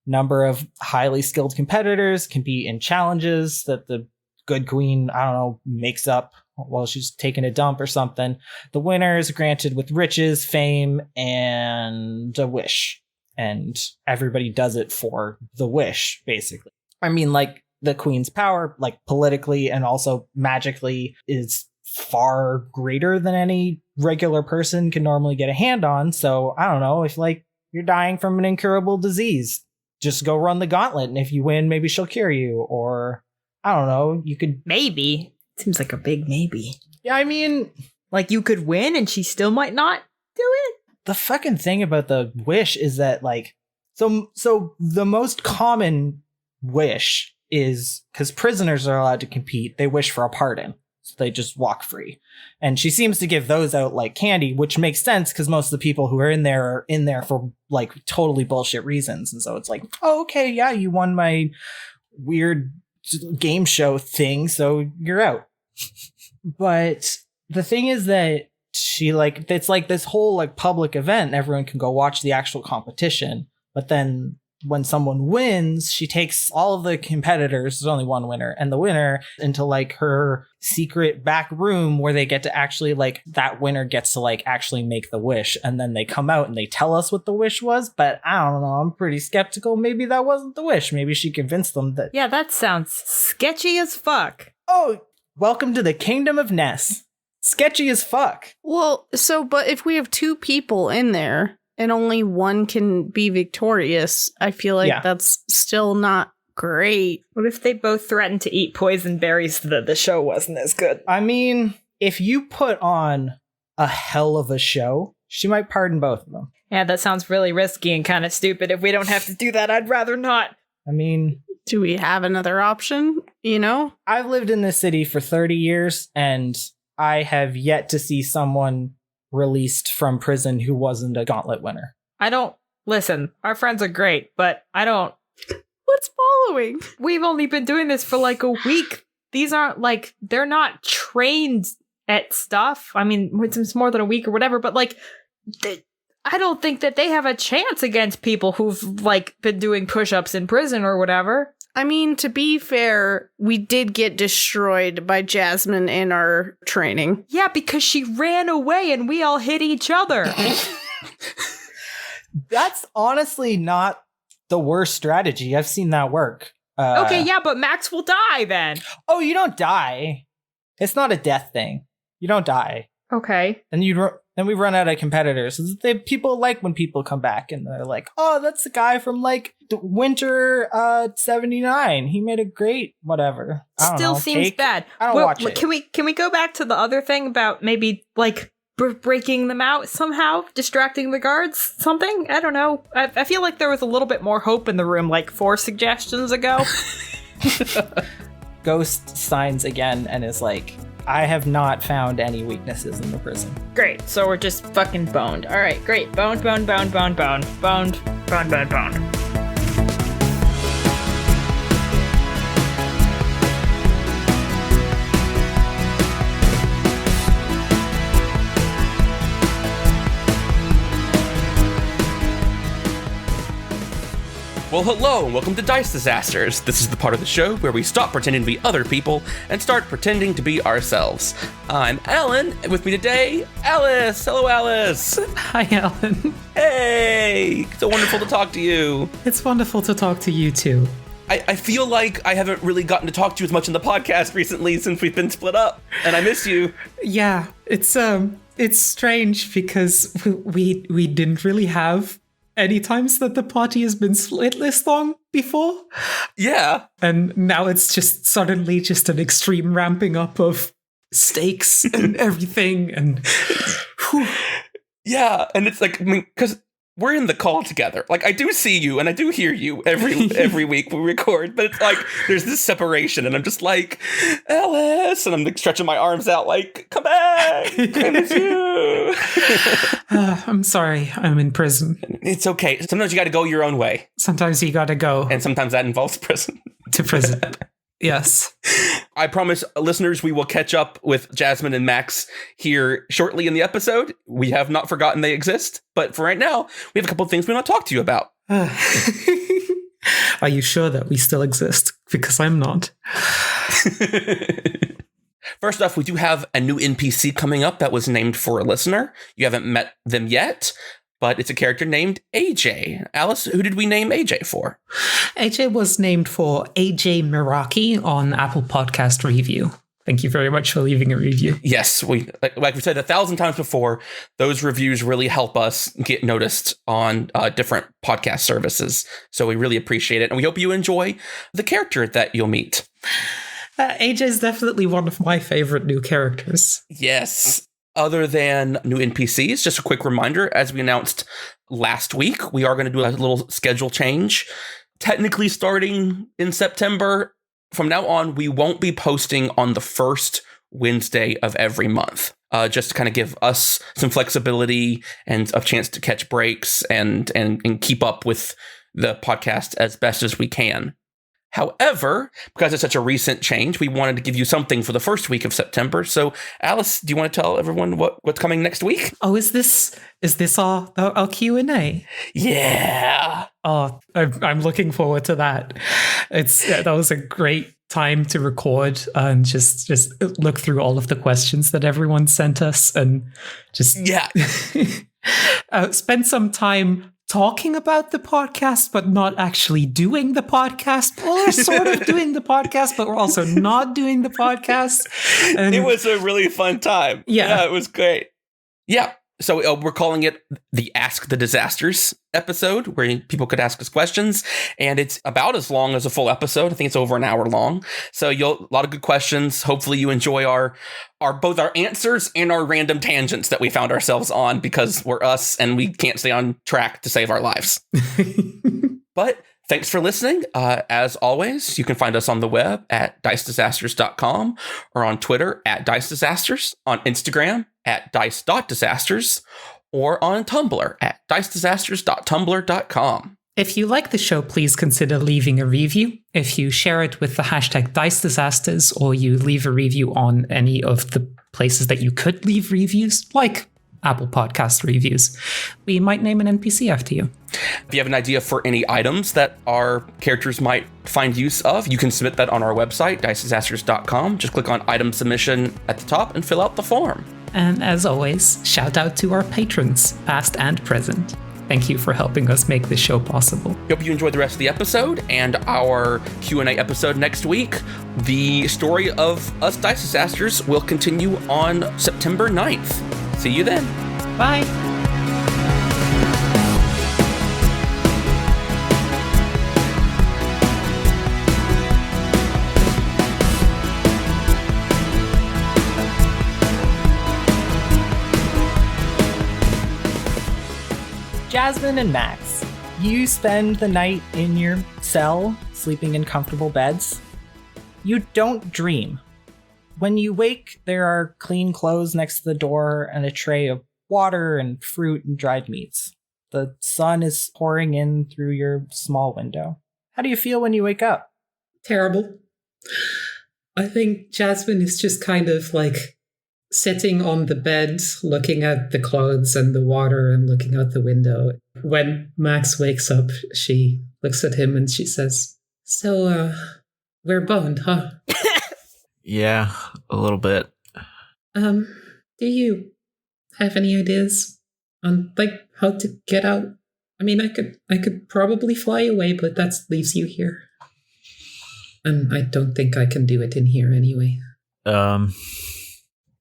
Number of highly skilled competitors compete in challenges that the Good Queen, I don't know, makes up while she's taking a dump or something. The winner is granted with riches, fame, and a wish. And everybody does it for the wish, basically. I mean, like, the Queen's power, like, politically and also magically, is far greater than any regular person can normally get a hand on. So, I don't know, if, like, you're dying from an incurable disease, just go run the gauntlet, and if you win, maybe she'll cure you, or, I don't know, you could... Maybe. Seems like a big maybe. Yeah, I mean... Like, you could win, and she still might not do it? The fucking thing about the wish is that, like... So the most common wish is, because prisoners are allowed to compete, they wish for a pardon. So they just walk free. And she seems to give those out like candy, which makes sense because most of the people who are in there for like totally bullshit reasons. And so it's like, oh, okay, yeah, you won my weird game show thing, so you're out. But the thing is that she like, it's like this whole like public event, everyone can go watch the actual competition. But then when someone wins, she takes all of the competitors, there's only one winner, and the winner into like her secret back room where they get to actually like, that winner gets to like actually make the wish. And then they come out and they tell us what the wish was. But I don't know, I'm pretty skeptical. Maybe that wasn't the wish. Maybe she convinced them that. Yeah, that sounds sketchy as fuck. Oh, welcome to the kingdom of Ness. Sketchy as fuck. Well, but if we have 2 people in there and only one can be victorious, I feel like that's still not great. What if they both threatened to eat poison berries so that the show wasn't as good? I mean, if you put on a hell of a show, she might pardon both of them. Yeah, that sounds really risky and kind of stupid. If we don't have to do that, I'd rather not. I mean, do we have another option? You know? I've lived in this city for 30 years, and I have yet to see someone released from prison who wasn't a gauntlet winner. Listen, our friends are great, but What's following? We've only been doing this for like a week. These aren't like, they're not trained at stuff. I mean, it's more than a week or whatever, but like, I don't think that they have a chance against people who've like been doing push-ups in prison or whatever. I mean, to be fair, we did get destroyed by Jasmin in our training. Yeah, because she ran away and we all hit each other. That's honestly not the worst strategy. I've seen that work. Okay, yeah, but Max will die then. Oh, you don't die. It's not a death thing. You don't die. Okay. And then we run out of competitors. People like when people come back and they're like, oh, that's the guy from like winter 79. He made a great whatever. Still seems bad. I don't watch it. Can we go back to the other thing about maybe like breaking them out somehow, distracting the guards, something? I don't know. I feel like there was a little bit more hope in the room like 4 suggestions ago. Ghost signs again and is like, I have not found any weaknesses in the prison. Great, so we're just fucking boned. All right, great. Boned. Well, hello, and welcome to Dice Disasters. This is the part of the show where we stop pretending to be other people and start pretending to be ourselves. I'm Alan, and with me today, Alice. Hello, Alice. Hi, Alan. Hey, so wonderful to talk to you. It's wonderful to talk to you, too. I feel like I haven't really gotten to talk to you as much in the podcast recently since we've been split up, and I miss you. Yeah, it's strange because we didn't really have any times that the party has been split this long before. Yeah. And now it's just suddenly just an extreme ramping up of stakes and everything. And yeah, and it's like, I mean, because we're in the call together. Like, I do see you and I do hear you every week we record, but it's like there's this separation, and I'm just like, Alice, and I'm like stretching my arms out like, come back, I miss you. I'm sorry, I'm in prison. It's okay. Sometimes you got to go your own way. Sometimes you got to go. And sometimes that involves prison. To prison. Yes. I promise, listeners, we will catch up with Jasmin and Max here shortly in the episode. We have not forgotten they exist, but for right now, we have a couple of things we want to talk to you about. Are you sure that we still exist? Because I'm not. First off, we do have a new NPC coming up that was named for a listener. You haven't met them yet, but it's a character named AJ. Alice, who did we name AJ for? AJ was named for AJ Miraki on Apple Podcast Review. Thank you very much for leaving a review. Yes, we like we said 1,000 times before, those reviews really help us get noticed on different podcast services. So we really appreciate it. And we hope you enjoy the character that you'll meet. AJ is definitely one of my favorite new characters. Yes. Other than new NPCs, just a quick reminder, as we announced last week, we are going to do a little schedule change. Technically starting in September, from now on, we won't be posting on the first Wednesday of every month. Just to kind of give us some flexibility and a chance to catch breaks and keep up with the podcast as best as we can. However, because it's such a recent change, we wanted to give you something for the first week of September. So, Alice, do you want to tell everyone what's coming next week? Oh, is this our Q&A? Yeah. Oh, I'm looking forward to that. That was a great time to record and just look through all of the questions that everyone sent us and just spend some time talking about the podcast, but not actually doing the podcast. Well, we're sort of doing the podcast, but we're also not doing the podcast. And it was a really fun time. Yeah, it was great. Yeah. So we're calling it the Ask the Disasters episode, where people could ask us questions, and it's about as long as a full episode. I think it's over an hour long. So a lot of good questions. Hopefully you enjoy our both our answers and our random tangents that we found ourselves on, because we're us and we can't stay on track to save our lives. But thanks for listening. As always, you can find us on the web at dicedisasters.com or on Twitter at dicedisasters, on Instagram at dice.disasters, or on Tumblr at dicedisasters.tumblr.com. If you like the show, please consider leaving a review. If you share it with the hashtag DiceDisasters, or you leave a review on any of the places that you could leave reviews, like Apple Podcast reviews, we might name an NPC after you. If you have an idea for any items that our characters might find use of, you can submit that on our website, dicedisasters.com. Just click on item submission at the top and fill out the form. And as always, shout out to our patrons, past and present. Thank you for helping us make this show possible. Hope you enjoyed the rest of the episode and our Q&A episode next week. The story of us Dice Disasters will continue on September 9th. See you then. Bye. Jasmin and Max, you spend the night in your cell, sleeping in comfortable beds. You don't dream. When you wake, there are clean clothes next to the door and a tray of water and fruit and dried meats. The sun is pouring in through your small window. How do you feel when you wake up? Terrible. I think Jasmin is just kind of like sitting on the bed, looking at the clothes and the water and looking out the window. When Max wakes up, she looks at him and she says, "So, we're boned, huh?" Yeah, a little bit. Do you have any ideas on, like, how to get out? I mean, I could probably fly away, but that leaves you here. And I don't think I can do it in here anyway.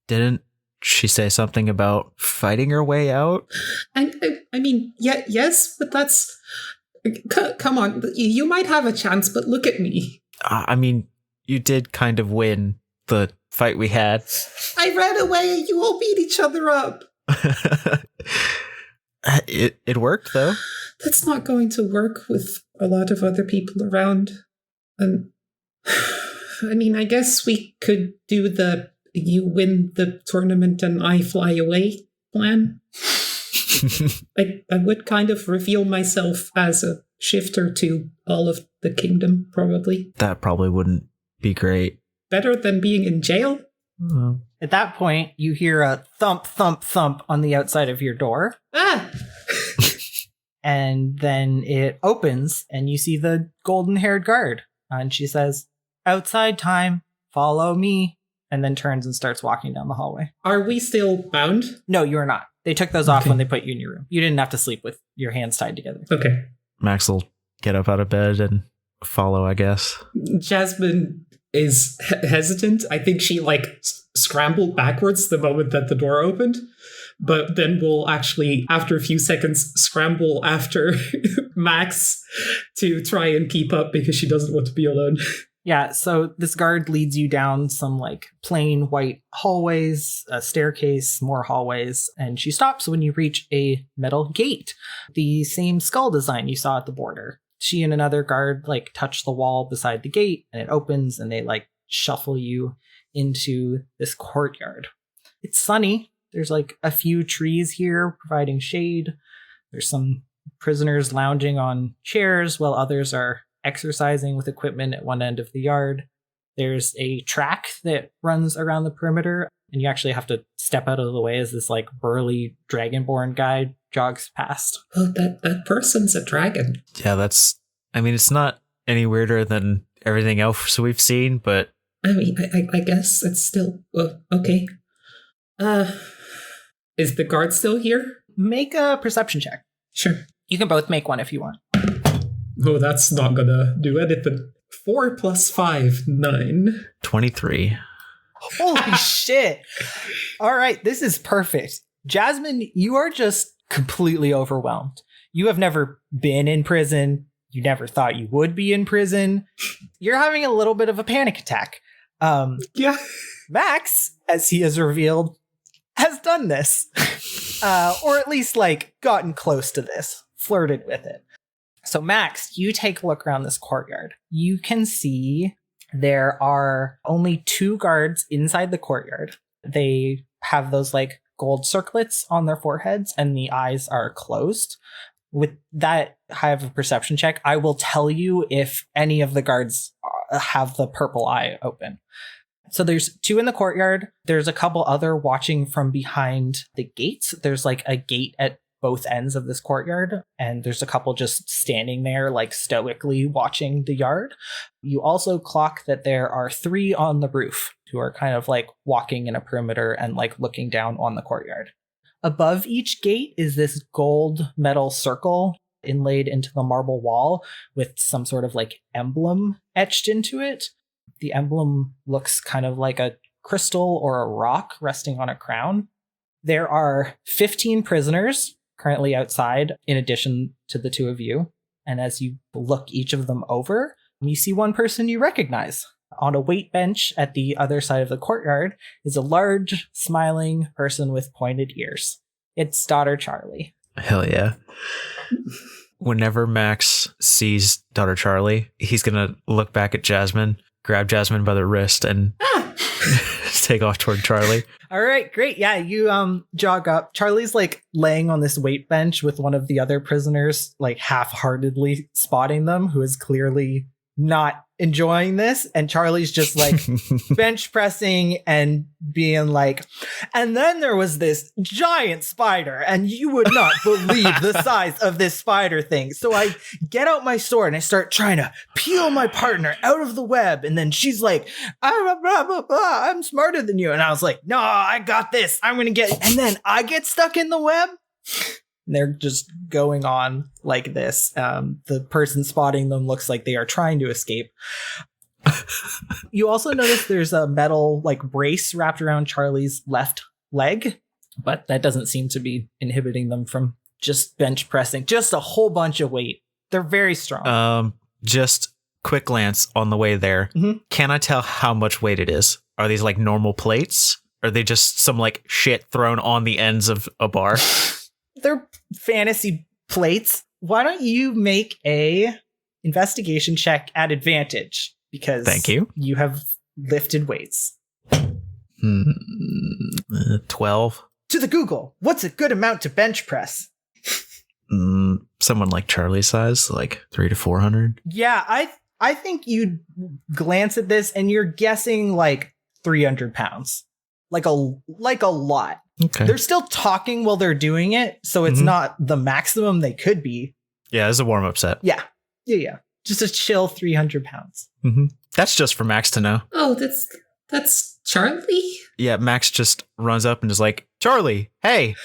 Didn't she say something about fighting her way out? I mean, yeah, yes, but that's... Come on, you might have a chance, but look at me. I mean, you did kind of win the fight we had. I ran away and you all beat each other up. It worked, though. That's not going to work with a lot of other people around. And I mean, I guess we could do the you win the tournament and I fly away plan. I would kind of reveal myself as a shifter to all of the kingdom, probably. That probably wouldn't be great. Better than being in jail? Oh. At that point, you hear a thump, thump, thump on the outside of your door. Ah! And then it opens and you see the golden-haired guard. And she says, "Outside time, follow me." And then turns and starts walking down the hallway. Are we still bound? No, you are not. They took those off Okay. when they put you in your room. You didn't have to sleep with your hands tied together. Okay. Max will get up out of bed and follow, I guess. Jasmin is hesitant. I think she scrambled backwards the moment that the door opened, but then will actually, after a few seconds, scramble after Max to try and keep up because she doesn't want to be alone. Yeah, so this guard leads you down some plain white hallways, a staircase, more hallways, and she stops when you reach a metal gate, the same skull design you saw at the border. She and another guard touch the wall beside the gate, and it opens, and they shuffle you into this courtyard. It's sunny. There's a few trees here providing shade. There's some prisoners lounging on chairs while others are exercising with equipment at one end of the yard. There's a track that runs around the perimeter, and you actually have to step out of the way as this like burly dragonborn guy jogs past. Oh, that person's a dragon. Yeah, it's not any weirder than everything else we've seen, but I mean, I guess it's still okay. Is the guard still here? Make a perception check. Sure. You can both make one if you want. Oh, that's not gonna do anything. 4 + 5, 9. 23. Holy shit. All right, this is perfect. Jasmin, you are just completely overwhelmed. You have never been in prison. You never thought you would be in prison. You're having a little bit of a panic attack. Yeah. Max, as he has revealed, has done this. Or at least, like, gotten close to this. Flirted with it. So, Max, you take a look around this courtyard. You can see there are only 2 guards inside the courtyard. They have those, like, gold circlets on their foreheads, and the eyes are closed. With that high of a perception check, I will tell you if any of the guards have the purple eye open. So there's 2 in the courtyard. There's a couple other watching from behind the gates. There's like a gate at both ends of this courtyard, and there's a couple just standing there like stoically watching the yard. You also clock that there are 3 on the roof who are kind of like walking in a perimeter and like looking down on the courtyard. Above each gate is this gold metal circle inlaid into the marble wall with some sort of like emblem etched into it. The emblem looks kind of like a crystal or a rock resting on a crown. There are 15 prisoners currently outside, in addition to the 2 of you. And as you look each of them over, you see one person you recognize. On a weight bench at the other side of the courtyard is a large, smiling person with pointed ears. It's daughter Charlie. Hell yeah. Whenever Max sees daughter Charlie, he's going to look back at Jasmin, grab Jasmin by the wrist, and take off toward Charlie. All right, great. Yeah, you jog up. Charlie's like laying on this weight bench with one of the other prisoners, like half-heartedly spotting them, who is clearly not enjoying this. And Charlie's just like bench pressing and being like, and then there was this giant spider, and you would not believe the size of this spider thing. So I get out my sword and I start trying to peel my partner out of the web. And then she's like, I'm smarter than you. And I was like, no, I got this. I'm going to get, and then I get stuck in the web. And they're just going on like this. The person spotting them looks like they are trying to escape. You also notice there's a metal like brace wrapped around Charlie's left leg, but that doesn't seem to be inhibiting them from just bench pressing just a whole bunch of weight. They're very strong. Just quick glance on the way there. Mm-hmm. Can I tell how much weight it is? Are these like normal plates? Or are they just some like shit thrown on the ends of a bar? They're fantasy plates. Why don't you make a investigation check at advantage? Because thank you. You have lifted weights. 12. To the Google. What's a good amount to bench press? Someone like Charlie's size, like 300 to 400. Yeah, I think you'd glance at this and you're guessing like 300 pounds. Like a lot. Okay. They're still talking while they're doing it, so it's not the maximum they could be. Yeah, it's a warm-up set. Yeah. Just a chill 300 pounds. Mm-hmm. That's just for Max to know. Oh, that's Charlie? Yeah, Max just runs up and is like, Charlie, hey.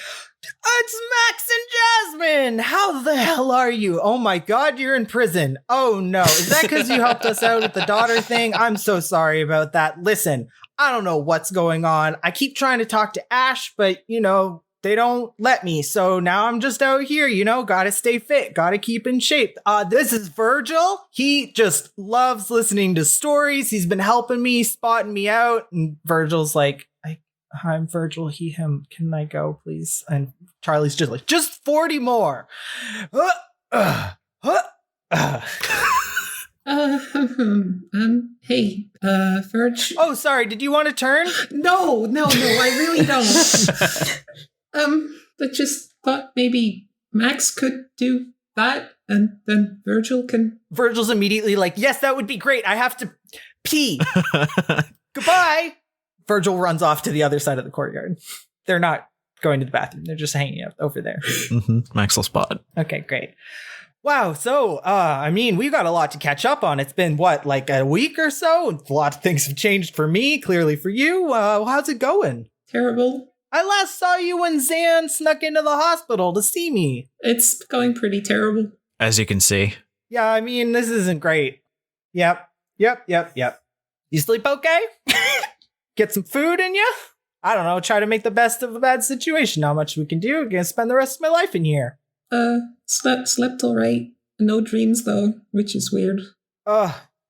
It's Max and Jasmin! How the hell are you? Oh my god, you're in prison. Oh no, is that because you helped us out with the daughter thing? I'm so sorry about that. Listen, I don't know what's going on. I keep trying to talk to Ash, but, they don't let me. So now I'm just out here, gotta stay fit, gotta keep in shape. This is Virgil. He just loves listening to stories. He's been helping me, spotting me out. And Virgil's like, I'm Virgil, he, him. Can I go, please? And Charlie's just like, just 40 more. Hey, Virg. Oh, sorry. Did you want to turn? No, I really don't. I just thought maybe Max could do that. and then Virgil can... Virgil's immediately like, yes, that would be great. I have to pee. Goodbye. Virgil runs off to the other side of the courtyard. They're not going to the bathroom. They're just hanging out over there. Max will spot. Okay, great. Wow. So, I mean, we've got a lot to catch up on. It's been what, like a week or so? A lot of things have changed for me, clearly for you. How's it going? Terrible. I last saw you when Zan snuck into the hospital to see me. It's going pretty terrible. As you can see. Yeah, I mean, this isn't great. Yep. You sleep okay? Get some food in you? I don't know, try to make the best of a bad situation. Not much we can do. I'm gonna spend the rest of my life in here. Slept all right. No dreams though, which is weird.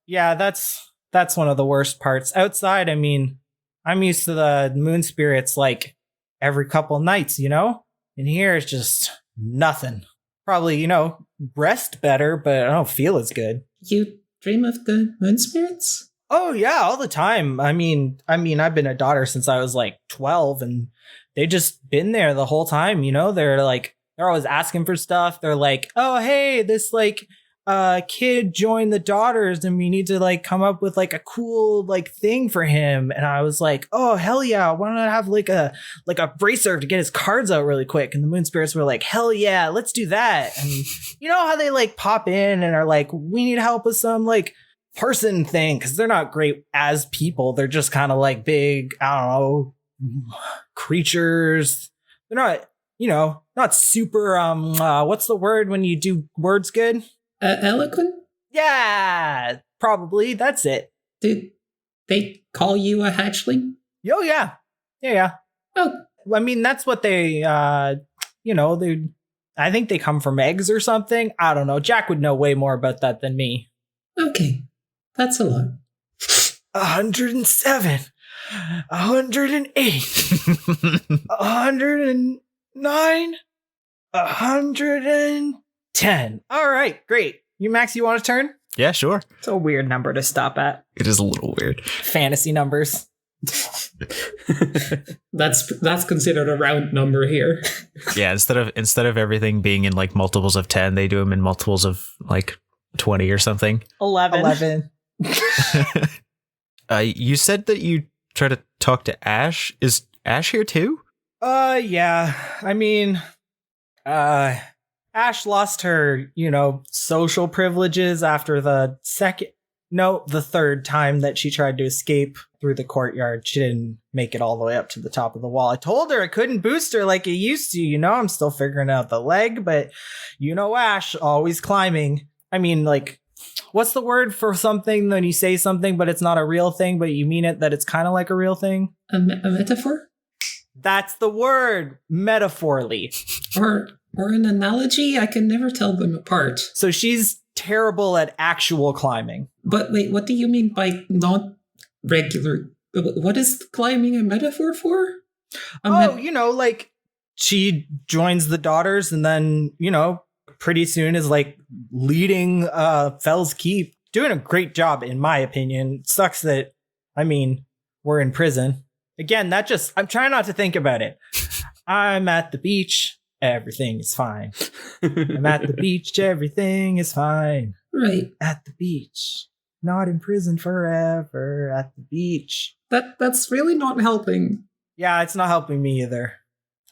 Yeah, that's one of the worst parts. Outside, I mean, I'm used to the moon spirits like every couple nights, you know? In here, it's just nothing. Probably, you know, rest better, but I don't feel as good. You dream of the moon spirits? Oh yeah, all the time. I mean, I've been a daughter since I was like 12, and they just been there the whole time, you know? They're always asking for stuff. They're like, oh, hey, this like kid joined the daughters and we need to like come up with like a cool like thing for him. And I was like, oh, hell yeah. Why don't I have like a bracer to get his cards out really quick? And the moon spirits were like, hell yeah, let's do that. And you know how they like pop in and are like, we need help with some like person thing, because they're not great as people. They're just kind of like big, I don't know, creatures. They're not, you know, not super, what's the word when you do words good? Eloquent? Yeah, probably. That's it. Did they call you a hatchling? Oh, yeah. Yeah. Oh. I mean, that's what they, you know, I think they come from eggs or something. I don't know. Jack would know way more about that than me. Okay. That's a lot. 107. 108. 109. 110. All right, great. You, Max, you want to turn? Yeah, sure. It's a weird number to stop at. It is a little weird. Fantasy numbers. That's considered a round number here. Yeah, instead of everything being in like multiples of 10, they do them in multiples of like 20 or something. 11. You said that you try to talk to Ash. Is Ash here too? Yeah. I mean, Ash lost her, you know, social privileges after the third time that she tried to escape through the courtyard. She didn't make it all the way up to the top of the wall. I told her I couldn't boost her like it used to, you know. I'm still figuring out the leg, but you know, Ash always climbing. I mean, like, what's the word for something when you say something but it's not a real thing, but you mean it that it's kind of like a real thing? A metaphor? That's the word, metaphorly. Or an analogy? I can never tell them apart. So she's terrible at actual climbing. But wait, what do you mean by not regular? What is climbing a metaphor for? You know, like she joins the daughters and then, you know, pretty soon is like leading Fell's Keep. Doing a great job, in my opinion. Sucks that, I mean, we're in prison. Again, I'm trying not to think about it. I'm at the beach. Everything is fine. I'm at the beach. Everything is fine. Right. At the beach. Not in prison forever. At the beach. That's really not helping. Yeah, it's not helping me either.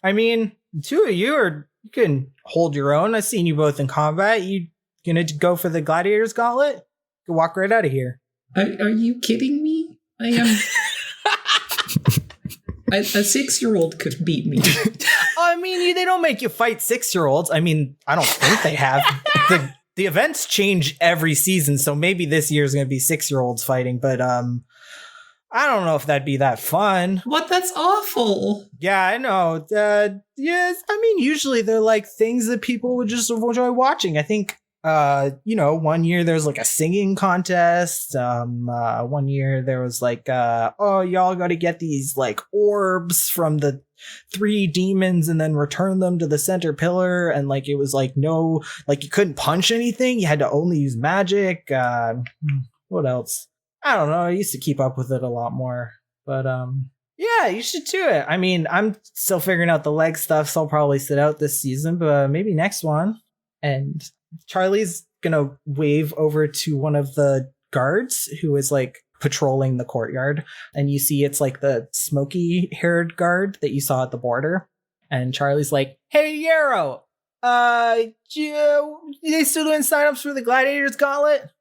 I mean, the two of you can hold your own. I've seen you both in combat. You gonna go for the gladiator's gauntlet? You can walk right out of here. Are you kidding me? I am... a 6-year-old could beat me. I mean, they don't make you fight 6-year-olds. I mean, I don't think they have. The events change every season, so maybe this year's going to be 6-year-olds fighting, but I don't know if that'd be that fun. What? That's awful. Yeah, I know. Yes, I mean, usually they're like things that people would just enjoy watching. I think, you know, one year there's like a singing contest. One year there was like, oh, y'all got to get these like orbs from the 3 demons and then return them to the center pillar. And like, it was like, no, like you couldn't punch anything. You had to only use magic. What else? I don't know. I used to keep up with it a lot more, but, yeah, you should do it. I mean, I'm still figuring out the leg stuff, so I'll probably sit out this season, but maybe next one. And Charlie's gonna wave over to one of the guards who is like patrolling the courtyard, and you see it's like the smoky haired guard that you saw at the border. And Charlie's like, "Hey, Yarrow, they still doing signups for the Gladiators Gauntlet?"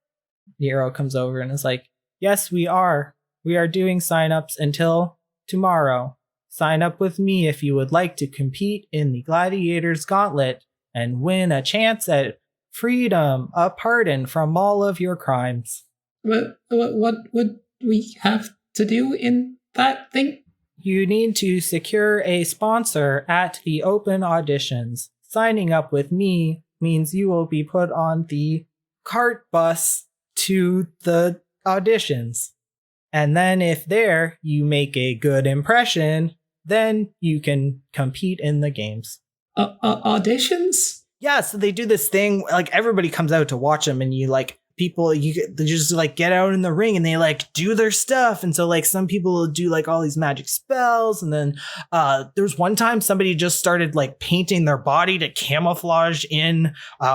Yarrow comes over and is like, "Yes, we are. We are doing signups until tomorrow. Sign up with me if you would like to compete in the Gladiators Gauntlet and win a chance at freedom, a pardon from all of your crimes." What would we have to do in that thing? You need to secure a sponsor at the open auditions. Signing up with me means you will be put on the cart bus to the auditions. And then if there you make a good impression, then you can compete in the games. Auditions? Yeah, so they do this thing, like everybody comes out to watch them, and you like they just like get out in the ring and they like do their stuff. And so like some people do like all these magic spells, and then there was one time somebody just started like painting their body to camouflage in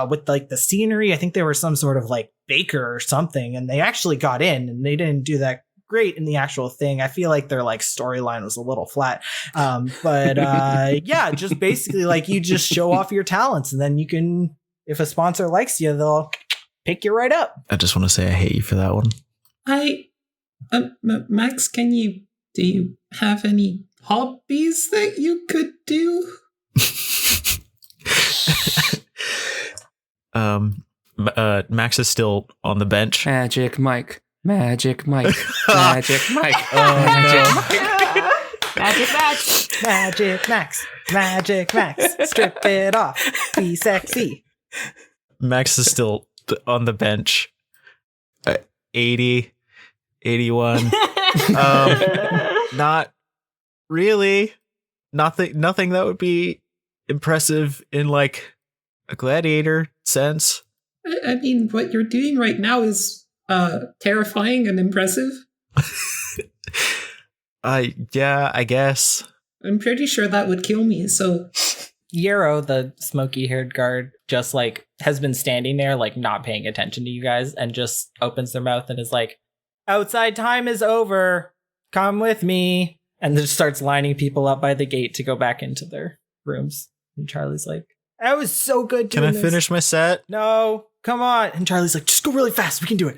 with like the scenery. I think they were some sort of like baker or something, and they actually got in, and they didn't do that great in the actual thing. I feel like their like storyline was a little flat. But yeah, just basically like you just show off your talents, and then you can, if a sponsor likes you, they'll pick you right up. I just want to say I hate you for that one. Max, do you have any hobbies that you could do? Max is still on the bench. Magic Mike. Magic Mike. Magic Mike. Oh, Magic match. Magic Max. Magic Max. Strip it off. Be sexy. Max is still on the bench. 80, 81. Not really. Nothing that would be impressive in like a gladiator sense. I mean, what you're doing right now is terrifying and impressive. Yeah, I guess. I'm pretty sure that would kill me, so... Yarrow, the smoky-haired guard, just like has been standing there, like not paying attention to you guys, and just opens their mouth and is like, "Outside time is over. Come with me." And just starts lining people up by the gate to go back into their rooms. And Charlie's like, "That was so good doing Can I this." finish my set? "No, come on." And Charlie's like, "Just go really fast. We can do it."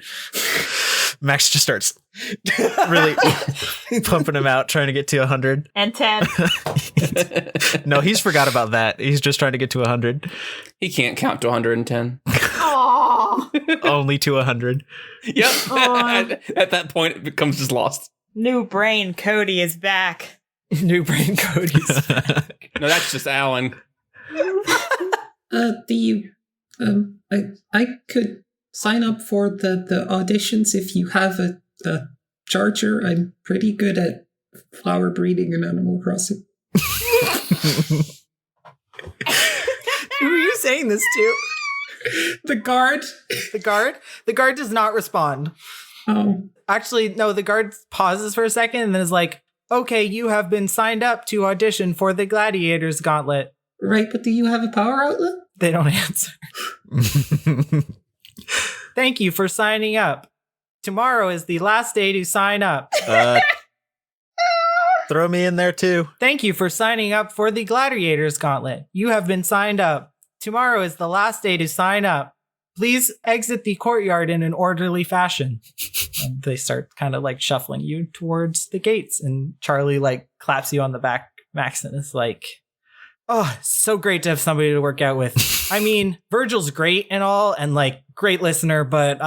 Max just starts really pumping him out, trying to get to 100. And 10. No, he's forgot about that. He's just trying to get to 100. He can't count to 110. Aww. Only to 100. Yep. At that point, it becomes just lost. New brain Cody is back. New brain Cody's back. No, that's just Alan. I could sign up for the auditions if you have a charger. I'm pretty good at flower breeding and Animal Crossing. Who are you saying this to? The guard. The guard? The guard does not respond. Oh. Actually, no, the guard pauses for a second and then is like, "Okay, you have been signed up to audition for the Gladiators Gauntlet." Right, but do you have a power outlet? They don't answer. "Thank you for signing up. Tomorrow is the last day to sign up. Throw me in there too. Thank you for signing up for the Gladiators Gauntlet. You have been signed up. Tomorrow is the last day to sign up. Please exit the courtyard in an orderly fashion." And they start kind of like shuffling you towards the gates. And Charlie like claps you on the back, Max, and is like, "Oh, it's so great to have somebody to work out with. I mean, Virgil's great and all, and like great listener, but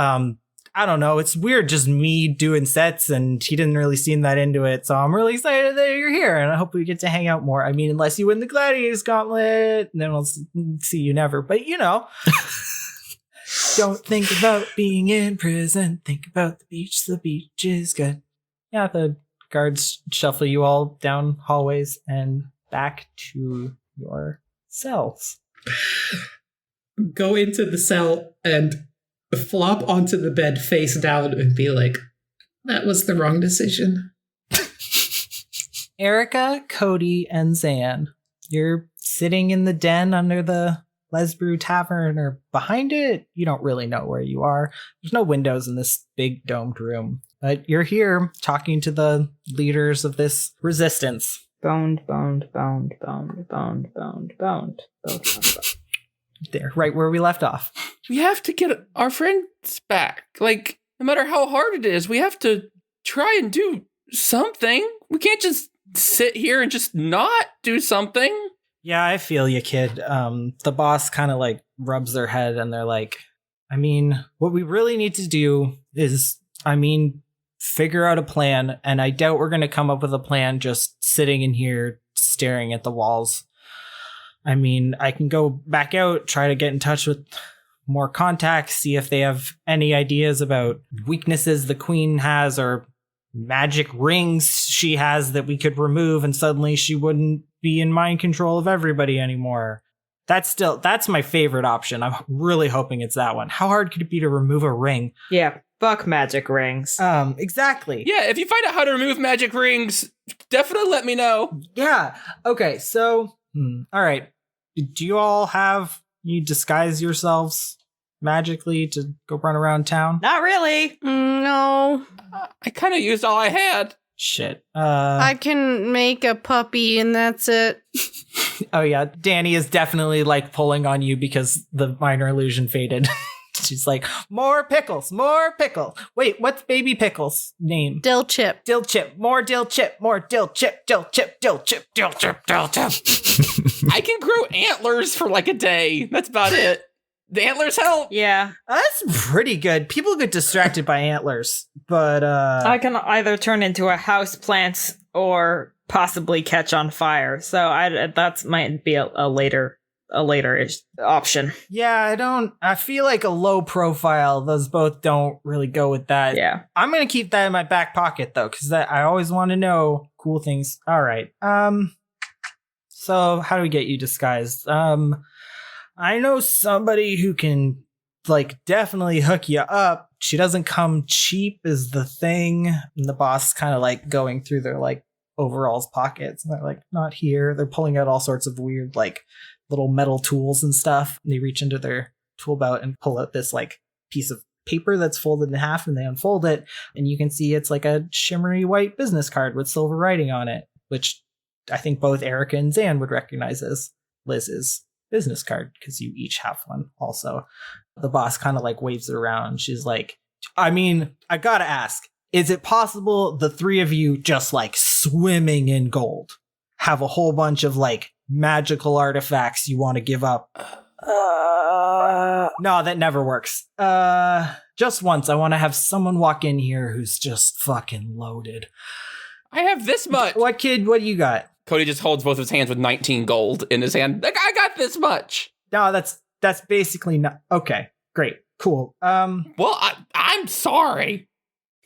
I don't know. It's weird just me doing sets, and he didn't really seem that into it. So I'm really excited that you're here, and I hope we get to hang out more. I mean, unless you win the Gladiators Gauntlet, then we'll see you never. But you know, don't think about being in prison. Think about the beach. The beach is good." Yeah, the guards shuffle you all down hallways and back to your cells. Go into the cell and flop onto the bed face down and be like, "That was the wrong decision." Erica, Cody, and Zan, you're sitting in the den under the Lesbrew Tavern or behind it. You don't really know where you are. There's no windows in this big domed room. But you're here talking to the leaders of this resistance. Bound. There, right where we left off. We have to get our friends back. Like, no matter how hard it is, we have to try and do something. We can't just sit here and just not do something. Yeah, I feel you, kid. The boss kind of like rubs their head and they're like, I mean, what we really need to do is, figure out a plan. And I doubt we're going to come up with a plan just sitting in here staring at the walls. I mean, I can go back out, try to get in touch with more contacts, see if they have any ideas about weaknesses the queen has or magic rings she has that we could remove and suddenly she wouldn't be in mind control of everybody anymore. That's my favorite option. I'm really hoping it's that one. How hard could it be to remove a ring? Yeah, fuck magic rings. Exactly. Yeah, if you find out how to remove magic rings, definitely let me know. Yeah. Okay, so all right. Do you all you disguise yourselves magically to go run around town? Not really. No. I kind of used all I had. Shit. I can make a puppy and that's it. Oh yeah, Danny is definitely like pulling on you because the minor illusion faded. She's like, more pickles. Wait, what's baby pickles' name? Dill chip. Dill chip. More dill chip. Dill chip. I can grow antlers for like a day. That's about it. The antlers help. Yeah. That's pretty good. People get distracted by antlers, but I can either turn into a house plant or possibly catch on fire. So that might be a later-ish option. yeah, I feel like a low profile. Those both don't really go with that. Yeah. I'm going to keep that in my back pocket though, because I always want to know cool things. All right. So how do we get you disguised? I know somebody who can like definitely hook you up. She doesn't come cheap is the thing. And the boss is kind of like going through their like overalls pockets. And they're like, not here. They're pulling out all sorts of weird like little metal tools and stuff. And they reach into their tool belt and pull out this like piece of paper that's folded in half and they unfold it. And you can see it's like a shimmery white business card with silver writing on it, which I think both Erica and Zan would recognize as Liz's business card because you each have one also. The boss kind of like waves it around. She's like, I gotta ask, is it possible the three of you just like swimming in gold have a whole bunch of like magical artifacts you want to give up? No, that never works. Just once I want to have someone walk in here who's just fucking loaded. I have this much. What kid, what do you got? Cody just holds both of his hands with 19 gold in his hand. Like, I got this much. No, that's basically not okay. Great, cool. Well, I'm sorry.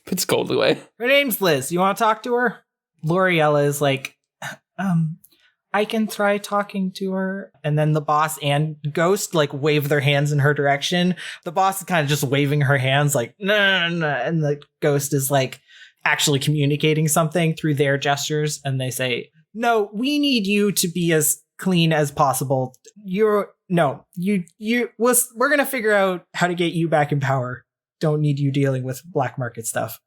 Puts gold away. Her name's Liz. You want to talk to her? L'Oreella is like, I can try talking to her. And then the boss and Ghost like wave their hands in her direction. The boss is kind of just waving her hands like, no. And the Ghost is like actually communicating something through their gestures. And they say, no, we need you to be as clean as possible. We're going to figure out how to get you back in power. Don't need you dealing with black market stuff.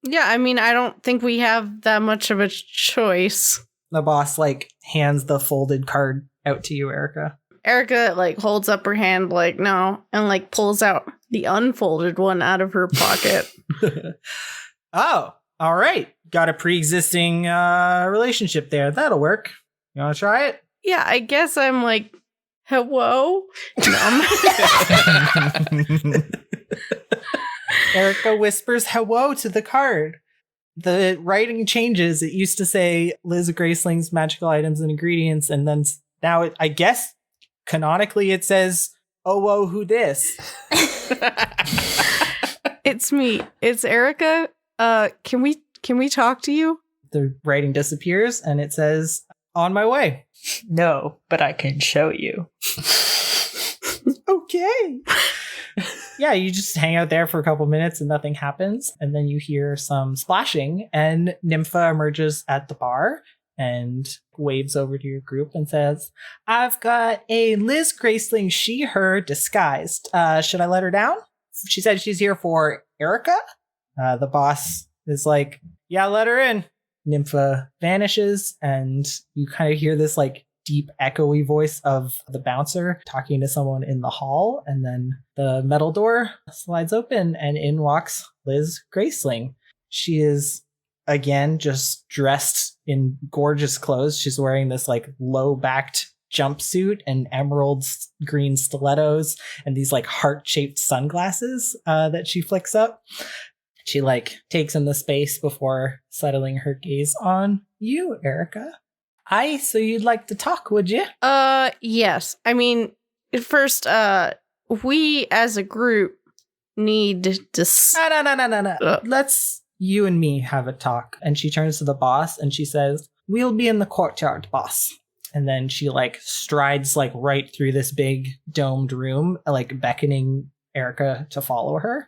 Yeah, I don't think we have that much of a choice. The boss like hands the folded card out to you, Erica. Erica like holds up her hand like no and like pulls out the unfolded one out of her pocket. Oh, all right. Got a pre-existing relationship there. That'll work. You want to try it? Yeah, I guess I'm like, hello? Erica whispers hello to the card. The writing changes. It used to say Liz Graceling's magical items and ingredients, and then now I guess canonically it says, oh, whoa, who this? It's me. It's Erica. Can we talk to you? The writing disappears and it says, on my way. No, but I can show you. Okay. Yeah, you just hang out there for a couple minutes and nothing happens. And then you hear some splashing and Nympha emerges at the bar and waves over to your group and says, I've got a Liz Graceling, she, her, disguised. Should I let her down? She said she's here for Erica. The boss is like, yeah, let her in. Nympha vanishes, and you kind of hear this like deep echoey voice of the bouncer talking to someone in the hall, and then the metal door slides open and in walks Liz Graceling. She is again just dressed in gorgeous clothes. She's wearing this like low-backed jumpsuit and emerald green stilettos and these like heart-shaped sunglasses that she flicks up. She like takes in the space before settling her gaze on you, Erica. Aye, so you'd like to talk, would you? Yes. I mean, first, we as a group need to... No. Let's you and me have a talk. And she turns to the boss and she says, we'll be in the courtyard, boss. And then she like strides like right through this big domed room, like beckoning Erica to follow her,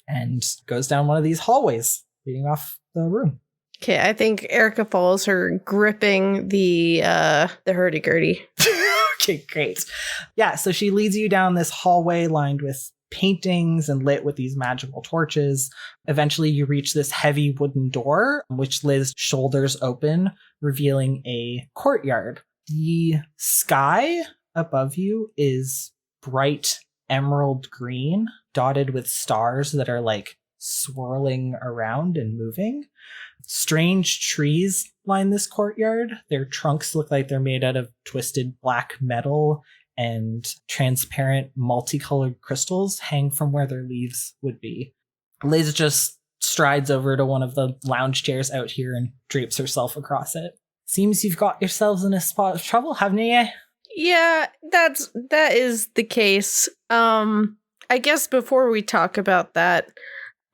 and goes down one of these hallways leading off the room. Okay, I think Erica follows her, gripping the hurdy-gurdy. Okay, great. Yeah, so she leads you down this hallway lined with paintings and lit with these magical torches. Eventually, you reach this heavy wooden door, which Liz shoulders open, revealing a courtyard. The sky above you is bright emerald green, dotted with stars that are like swirling around and moving. Strange trees line this courtyard. Their trunks look like they're made out of twisted black metal, and transparent multicolored crystals hang from where their leaves would be. Liz just strides over to one of the lounge chairs out here and drapes herself across it. Seems you've got yourselves in a spot of trouble, haven't you? Yeah, that is the case. I guess before we talk about that,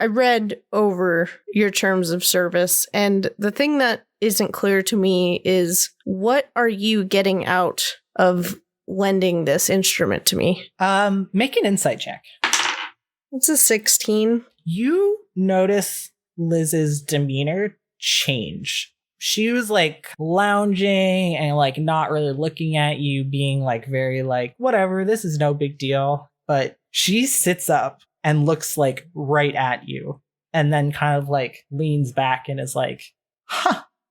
I read over your terms of service, and the thing that isn't clear to me is, what are you getting out of lending this instrument to me? Make an insight check. It's a 16. You notice Liz's demeanor change. She was like lounging and like not really looking at you, being like very like, whatever, this is no big deal. But she sits up and looks like right at you, and then kind of like leans back and is like,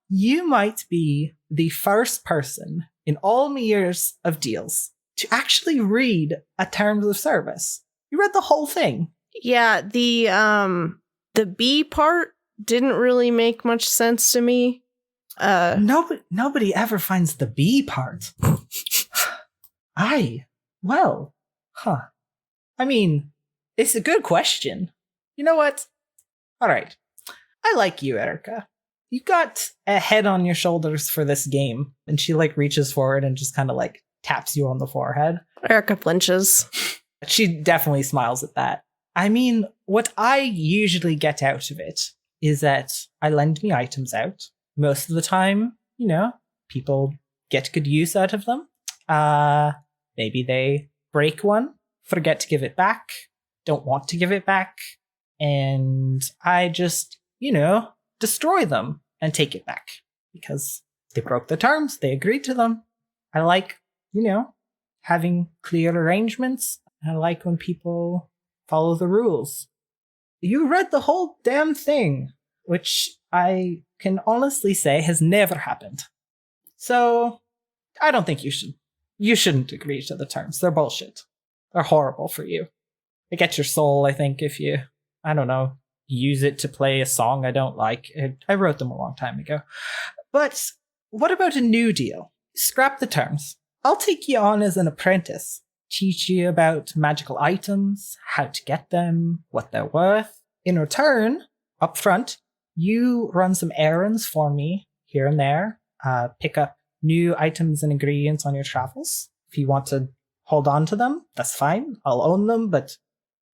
you might be the first person in all my years of deals to actually read a terms of service. You read the whole thing. Yeah, the B part didn't really make much sense to me. Nobody ever finds the B part. I mean, it's a good question. You know what? All right. I like you, Erica. You got a head on your shoulders for this game. And she like reaches forward and just kind of like taps you on the forehead. Erica flinches. She definitely smiles at that. I mean, what I usually get out of it is that I lend me items out. Most of the time, you know, people get good use out of them. Maybe they break one, forget to give it back, don't want to give it back, and I just, you know, destroy them and take it back because they broke the terms, they agreed to them. I like, you know, having clear arrangements. I like when people follow the rules. You read the whole damn thing, which I can honestly say has never happened. So I don't think you shouldn't agree to the terms. They're bullshit. They're horrible for you. They get your soul, I think, if you, I don't know, use it to play a song I don't like. I wrote them a long time ago. But what about a new deal? Scrap the terms. I'll take you on as an apprentice. Teach you about magical items, how to get them, what they're worth. In return, up front, you run some errands for me here and there. Pick up new items and ingredients on your travels. If you want to hold on to them, that's fine. I'll own them, but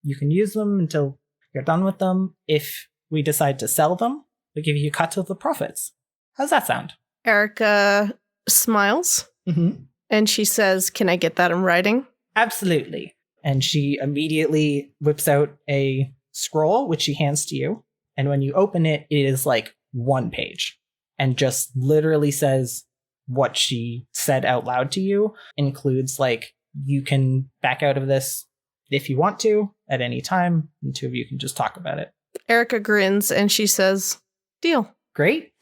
you can use them until you're done with them. If we decide to sell them, we give you a cut of the profits. How's that sound? Erica smiles, and she says, can I get that in writing? Absolutely. And she immediately whips out a scroll, which she hands to you. And when you open it, it is like one page. and just literally says what she said out loud to you. Includes like, you can back out of this if you want to at any time. The two of you can just talk about it. Erica grins and she says, deal. Great.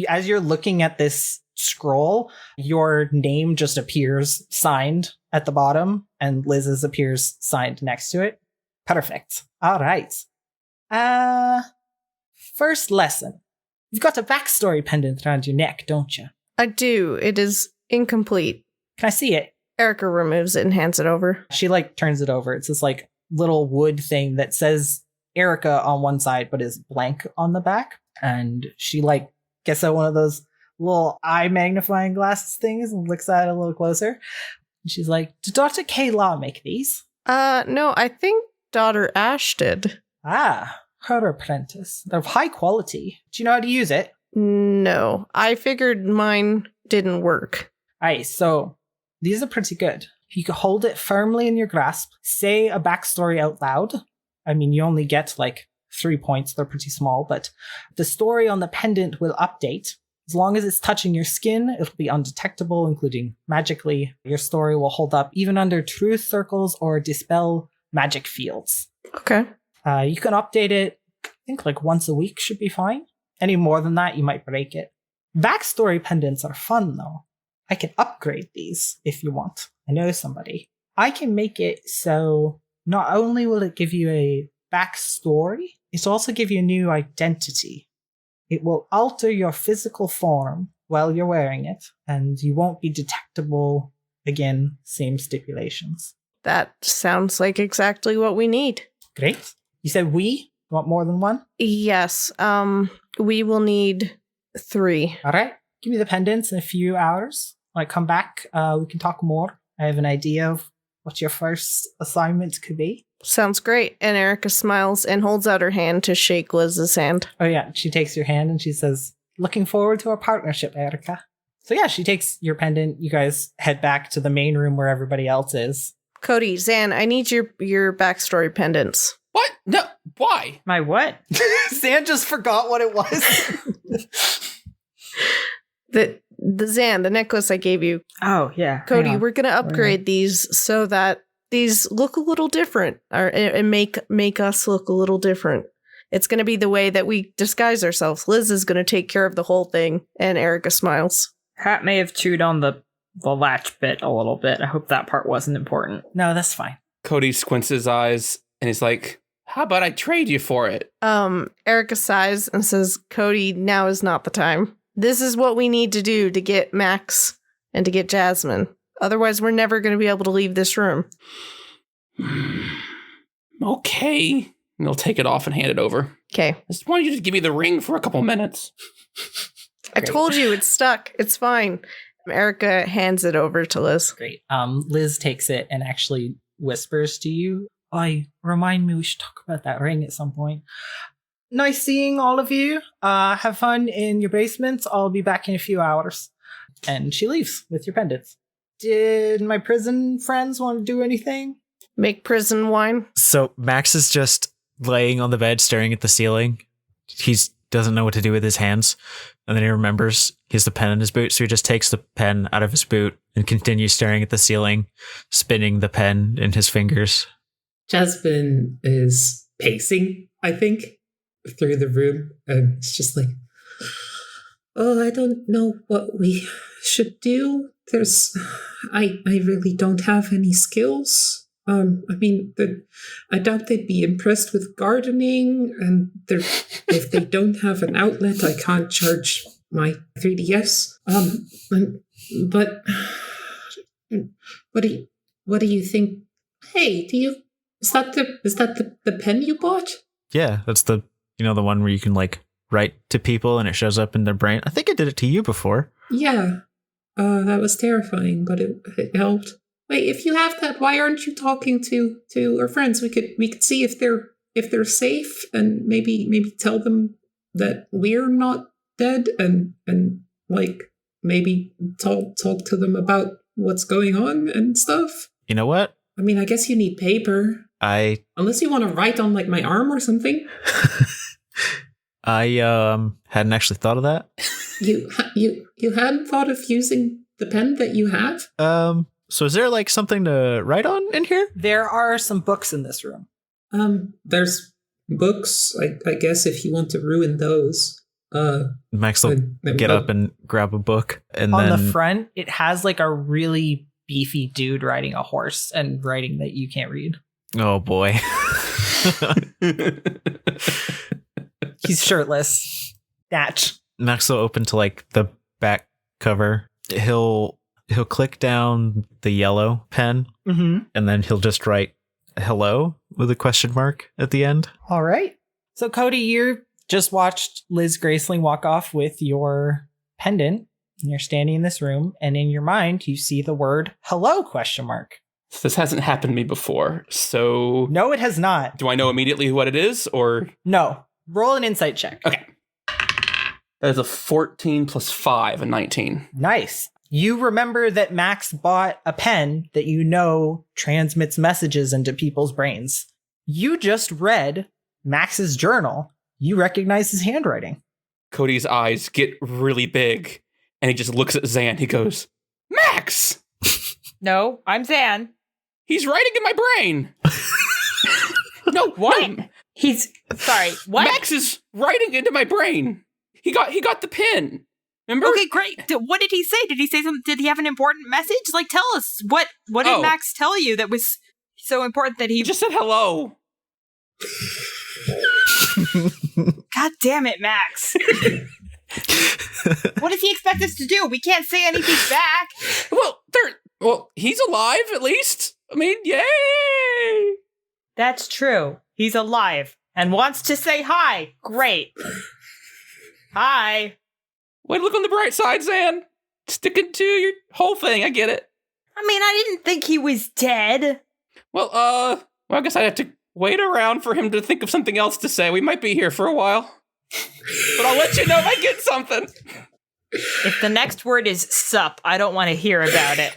As you're looking at this scroll, your name just appears signed at the bottom, and Liz's appears signed next to it. Perfect. All right. First lesson. You've got a backstory pendant around your neck, don't you? I do. It is incomplete. Can I see it? Erica removes it and hands it over. She like turns it over. It's this like little wood thing that says Erica on one side, but is blank on the back. And she like gets out one of those little eye magnifying glasses things and looks at it a little closer. And she's like, did Dr. K-Law make these? No, I think daughter Ash did. Ah, her apprentice. They're of high quality. Do you know how to use it? No, I figured mine didn't work. Alright, so these are pretty good. You can hold it firmly in your grasp, say a backstory out loud. I mean, you only get like 3 points. They're pretty small, but the story on the pendant will update. As long as it's touching your skin, it'll be undetectable, including magically. Your story will hold up even under truth circles or dispel magic fields. Okay. You can update it, I think like once a week should be fine. Any more than that, you might break it. Backstory pendants are fun though. I can upgrade these if you want. I know somebody. I can make it so not only will it give you a backstory, it'll also give you a new identity. It will alter your physical form while you're wearing it, and you won't be detectable. Again, same stipulations. That sounds like exactly what we need. Great. You said we? You want more than one? Yes, we will need 3. All right. Give me the pendants in a few hours. When I come back, we can talk more. I have an idea of what your first assignment could be. Sounds great. And Erica smiles and holds out her hand to shake Liz's hand. Oh yeah, she takes your hand and she says, looking forward to our partnership, Erica. So yeah, she takes your pendant. You guys head back to the main room where everybody else is. Cody, Zan, I need your backstory pendants. What? No. Why? My what? Zan just forgot what it was. The Zan, the necklace I gave you. Oh, yeah. Cody, we're going to upgrade these so that these look a little different and make us look a little different. It's going to be the way that we disguise ourselves. Liz is going to take care of the whole thing, and Erica smiles. Hat may have chewed on the latch bit a little bit. I hope that part wasn't important. No, that's fine. Cody squints his eyes and he's like, how about I trade you for it? Erica sighs and says, Cody, now is not the time. This is what we need to do to get Max and to get Jasmin. Otherwise, we're never going to be able to leave this room. Okay. And he'll take it off and hand it over. Okay. I just wanted you to give me the ring for a couple minutes. I told you, it's stuck. It's fine. Erica hands it over to Liz. Great. Liz takes it and actually whispers to you, remind me we should talk about that ring at some point. Nice seeing all of you. Have fun in your basements. I'll be back in a few hours. And she leaves with your pendants. Did my prison friends want to do anything? Make prison wine. So Max is just laying on the bed staring at the ceiling. He doesn't know what to do with his hands. And then he remembers he has the pen in his boot. So he just takes the pen out of his boot and continues staring at the ceiling, spinning the pen in his fingers. Jasmin is pacing, I think, through the room. And it's just like, I don't know what we should do. I really don't have any skills. I doubt they'd be impressed with gardening, and if they don't have an outlet, I can't charge my 3DS. But what do you think? Hey, is that the pen you bought? Yeah, that's the one where you can like write to people and it shows up in their brain. I think I did it to you before. Yeah. That was terrifying, but it helped. Wait, if you have that, why aren't you talking to our friends? We could see if they're safe, and maybe tell them that we're not dead, and like maybe talk to them about what's going on and stuff. You know what? I mean, I guess you need paper. Unless you want to write on like my arm or something. I hadn't actually thought of that. You hadn't thought of using the pen that you have? So is there like something to write on in here? There are some books in this room. There's books, I guess, if you want to ruin those. Max will get up and grab a book, and on then the front, it has like a really beefy dude riding a horse and writing that you can't read. oh boy. He's shirtless. Natch. Max will open to like the back cover. He'll click down the yellow pen, Mm-hmm. and then he'll just write hello with a question mark at the end. All right. So Cody, you just watched Liz Graceling walk off with your pendant, and you're standing in this room, and in your mind you see the word hello question mark. This hasn't happened to me before, so No, it has not. do I know immediately what it is, or? No. Roll an insight check. Okay. That is a 14 plus 5, a 19. Nice. You remember that Max bought a pen that you know transmits messages into people's brains. You just read Max's journal. You recognize his handwriting. Cody's eyes get really big, and he just looks at Zan. He goes, Max! No, I'm Zan. He's writing in my brain! No, What? no, He's sorry. What? Max is writing into my brain. He got the pen. Remember? Okay, great. What did he say? Did he say something? Did he have an important message? Like, tell us. What did Oh. Max tell you that was so important that He he... just said hello. God damn it, Max. What does he expect us to do? We can't say anything back. Well, he's alive at least. I mean, yay! That's true. He's alive and wants to say hi. Great. Hi. Way to look on the bright side, Zan. Sticking to your whole thing. I get it. I mean, I didn't think he was dead. Well, I guess I'd have to wait around for him to think of something else to say. We might be here for a while. But I'll let you know if I get something. If the next word is sup, I don't want to hear about it.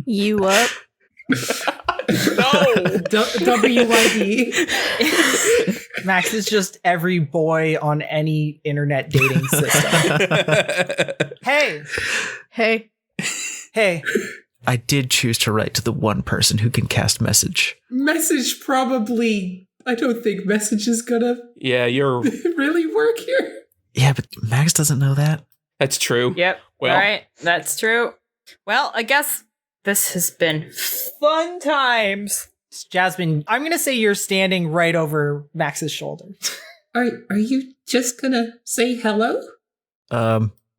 You up? No. WYD. Max is just every boy on any internet dating system. Hey. Hey. I did choose to write to the one person who can cast message. Message probably... I don't think message is gonna Yeah, really work here. Yeah, but Max doesn't know that. that's true. Yep. Well- All right. That's true. Well, I guess this has been fun times. Jasmine, I'm going to say you're standing right over Max's shoulder. Are you just gonna say hello?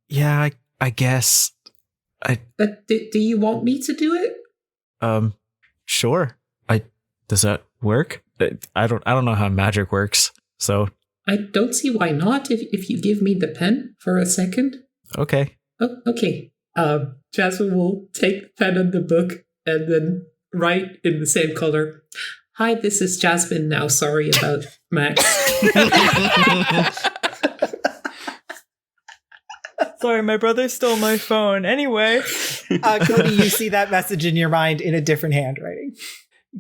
Yeah, I guess. Do you want me to do it? Sure. Does that work? I don't know how magic works. So, I don't see why not if you give me the pen for a second. okay. Oh, okay. Jasmine will take the pen and the book and then write in the same color. Hi, this is Jasmine now. Sorry about Max. Sorry, my brother stole my phone. Anyway. Cody, you see that message in your mind in a different handwriting.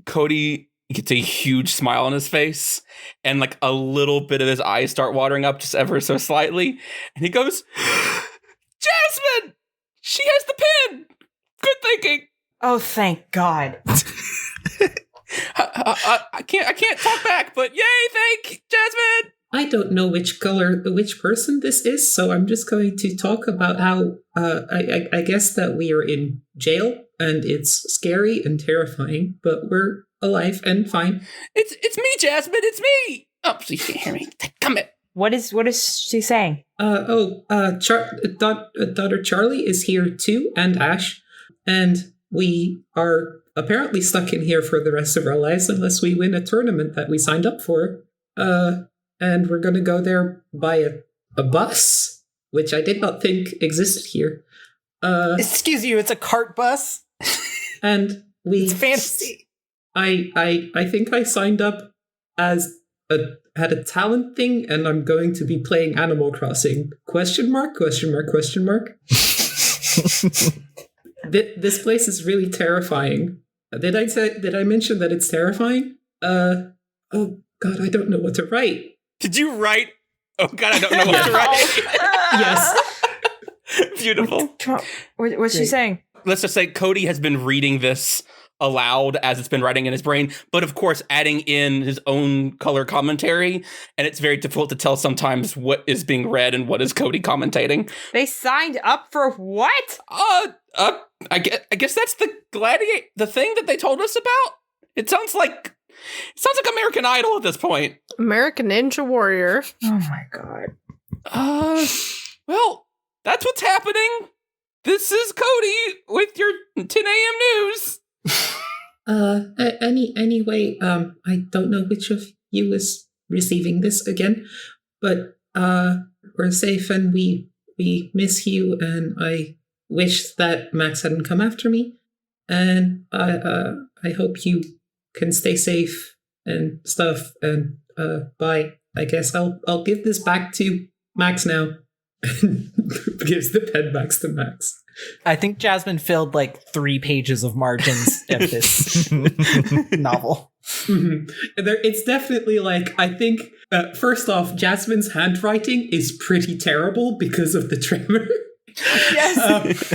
Cody gets a huge smile on his face, and like a little bit of his eyes start watering up just ever so slightly. And he goes, Jasmine! She has the pen! Good thinking. Oh, thank God. I can't talk back, but yay, thank Jasmine! I don't know which person this is, so I'm just going to talk about how I guess that we are in jail and it's scary and terrifying, but we're alive and fine. It's me, Jasmine, it's me! Oh, so you can't hear me. Come it. What is she saying? Daughter Charlie is here too, and Ash, and we are apparently stuck in here for the rest of our lives unless we win a tournament that we signed up for. And we're gonna go there by a bus, which I did not think existed here. Excuse you, it's a cart bus? And we It's fantasy. I think I signed up had a talent thing, and I'm going to be playing Animal Crossing. Question mark? This place is really terrifying. Did I mention that it's terrifying? Oh God, I don't know what to write. Did you write? Oh God, I don't know what to write. Yes. Beautiful. What's she Great. saying? Let's just say Cody has been reading this aloud as it's been writing in his brain, but of course adding in his own color commentary, and it's very difficult to tell sometimes what is being read and what is Cody commentating. They signed up for what? I guess that's the thing that they told us about. It sounds like American Idol at this point. American Ninja Warrior. Oh my god. Well, that's what's happening. This is Cody with your 10 a.m. news. Anyway, I don't know which of you is receiving this again, but we're safe and we miss you, and I wish that Max hadn't come after me, and I hope you can stay safe and stuff, and bye. I guess I'll give this back to Max now. Gives the pen back to Max. I think Jasmine filled like 3 pages of margins of this novel. Mm-hmm. It's definitely like, I think, first off, Jasmine's handwriting is pretty terrible because of the tremor. Yes.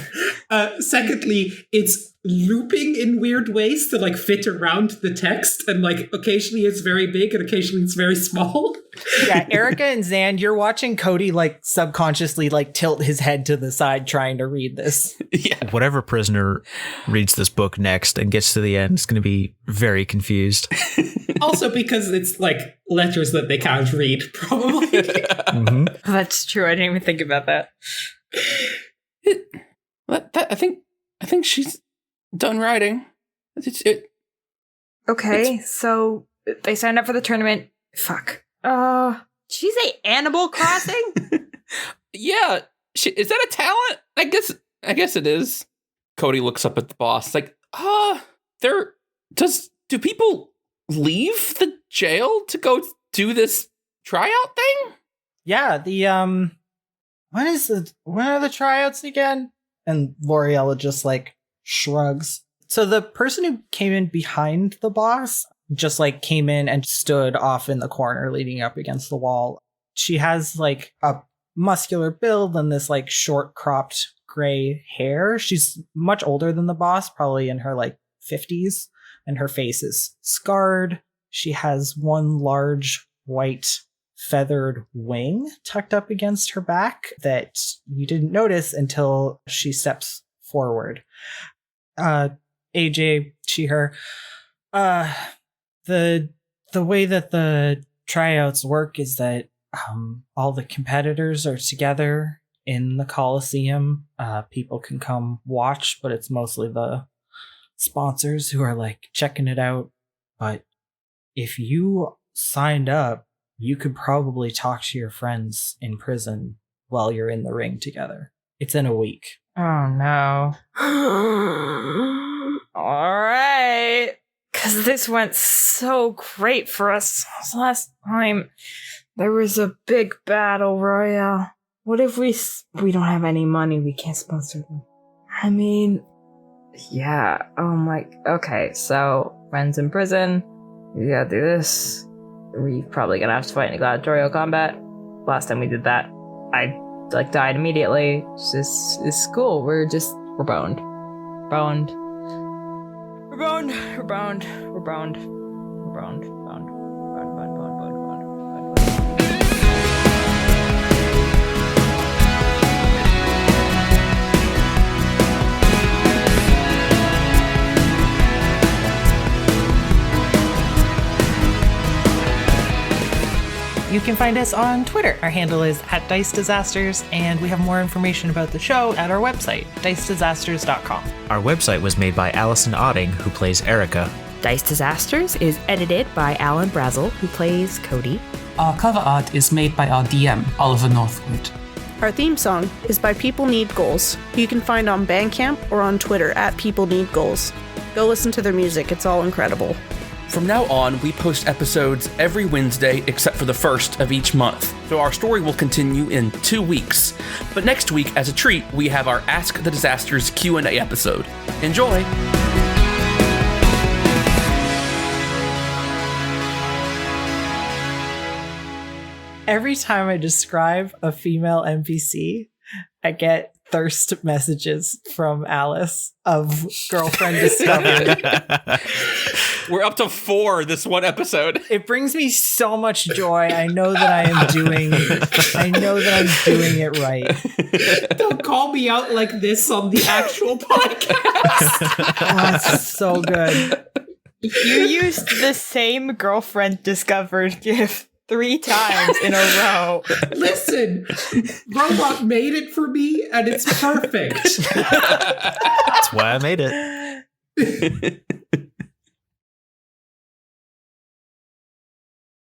Secondly, it's looping in weird ways to like fit around the text, and like occasionally it's very big and occasionally it's very small. Yeah, Erica and Zan, you're watching Cody like subconsciously like tilt his head to the side trying to read this. Yeah. Whatever prisoner reads this book next and gets to the end is going to be very confused. Also because it's like letters that they can't read, probably. Mm-hmm. That's true. I didn't even think about that. I think she's done writing. Okay, so they signed up for the tournament. Fuck. Did she say Animal Crossing? Yeah. Is that a talent? I guess it is. Cody looks up at the boss like, do people leave the jail to go do this tryout thing? Yeah, when are the tryouts again? And L'Oreella just like shrugs. So the person who came in behind the boss just like came in and stood off in the corner leaning up against the wall. She has like a muscular build and this like short cropped gray hair. She's much older than the boss, probably in her like 50s, and her face is scarred. She has one large white feathered wing tucked up against her back that you didn't notice until she steps forward. AJ, she, her. The way that the tryouts work is that all the competitors are together in the Coliseum. People can come watch, but it's mostly the sponsors who are like checking it out. But if you signed up, you could probably talk to your friends in prison while you're in the ring together. It's in a week. Oh no. All right. Because this went so great for us last time. There was a big battle royale. What if we don't have any money? We can't sponsor them. I mean, yeah. Oh my. Okay, so friends in prison. We gotta do this. We're probably gonna have to fight in a gladiatorial combat. Last time we did that, I died immediately. It's cool. We're boned. You can find us on Twitter. Our handle is @DiceDisasters, and we have more information about the show at our website, dicedisasters.com. Our website was made by Allison Otting, who plays Erica. Dice Disasters is edited by Alan Brazzell, who plays Cody. Our cover art is made by our DM, Oliver Northwood. Our theme song is by People Need Goals, who you can find on Bandcamp or on Twitter @PeopleNeedGoals. Go listen to their music, it's all incredible. From now on, we post episodes every Wednesday except for the first of each month. So our story will continue in 2 weeks. But next week, as a treat, we have our Ask the Disasters Q&A episode. Enjoy! Every time I describe a female NPC, I get thirst messages from Alice of girlfriend discovery. We're up to 4 this one episode. It brings me so much joy. I know that I'm doing it right. Don't call me out like this on the actual podcast. Oh, it's so good. You used the same girlfriend discovered gift 3 times in a row. Listen, Robot made it for me, and it's perfect. That's why I made it.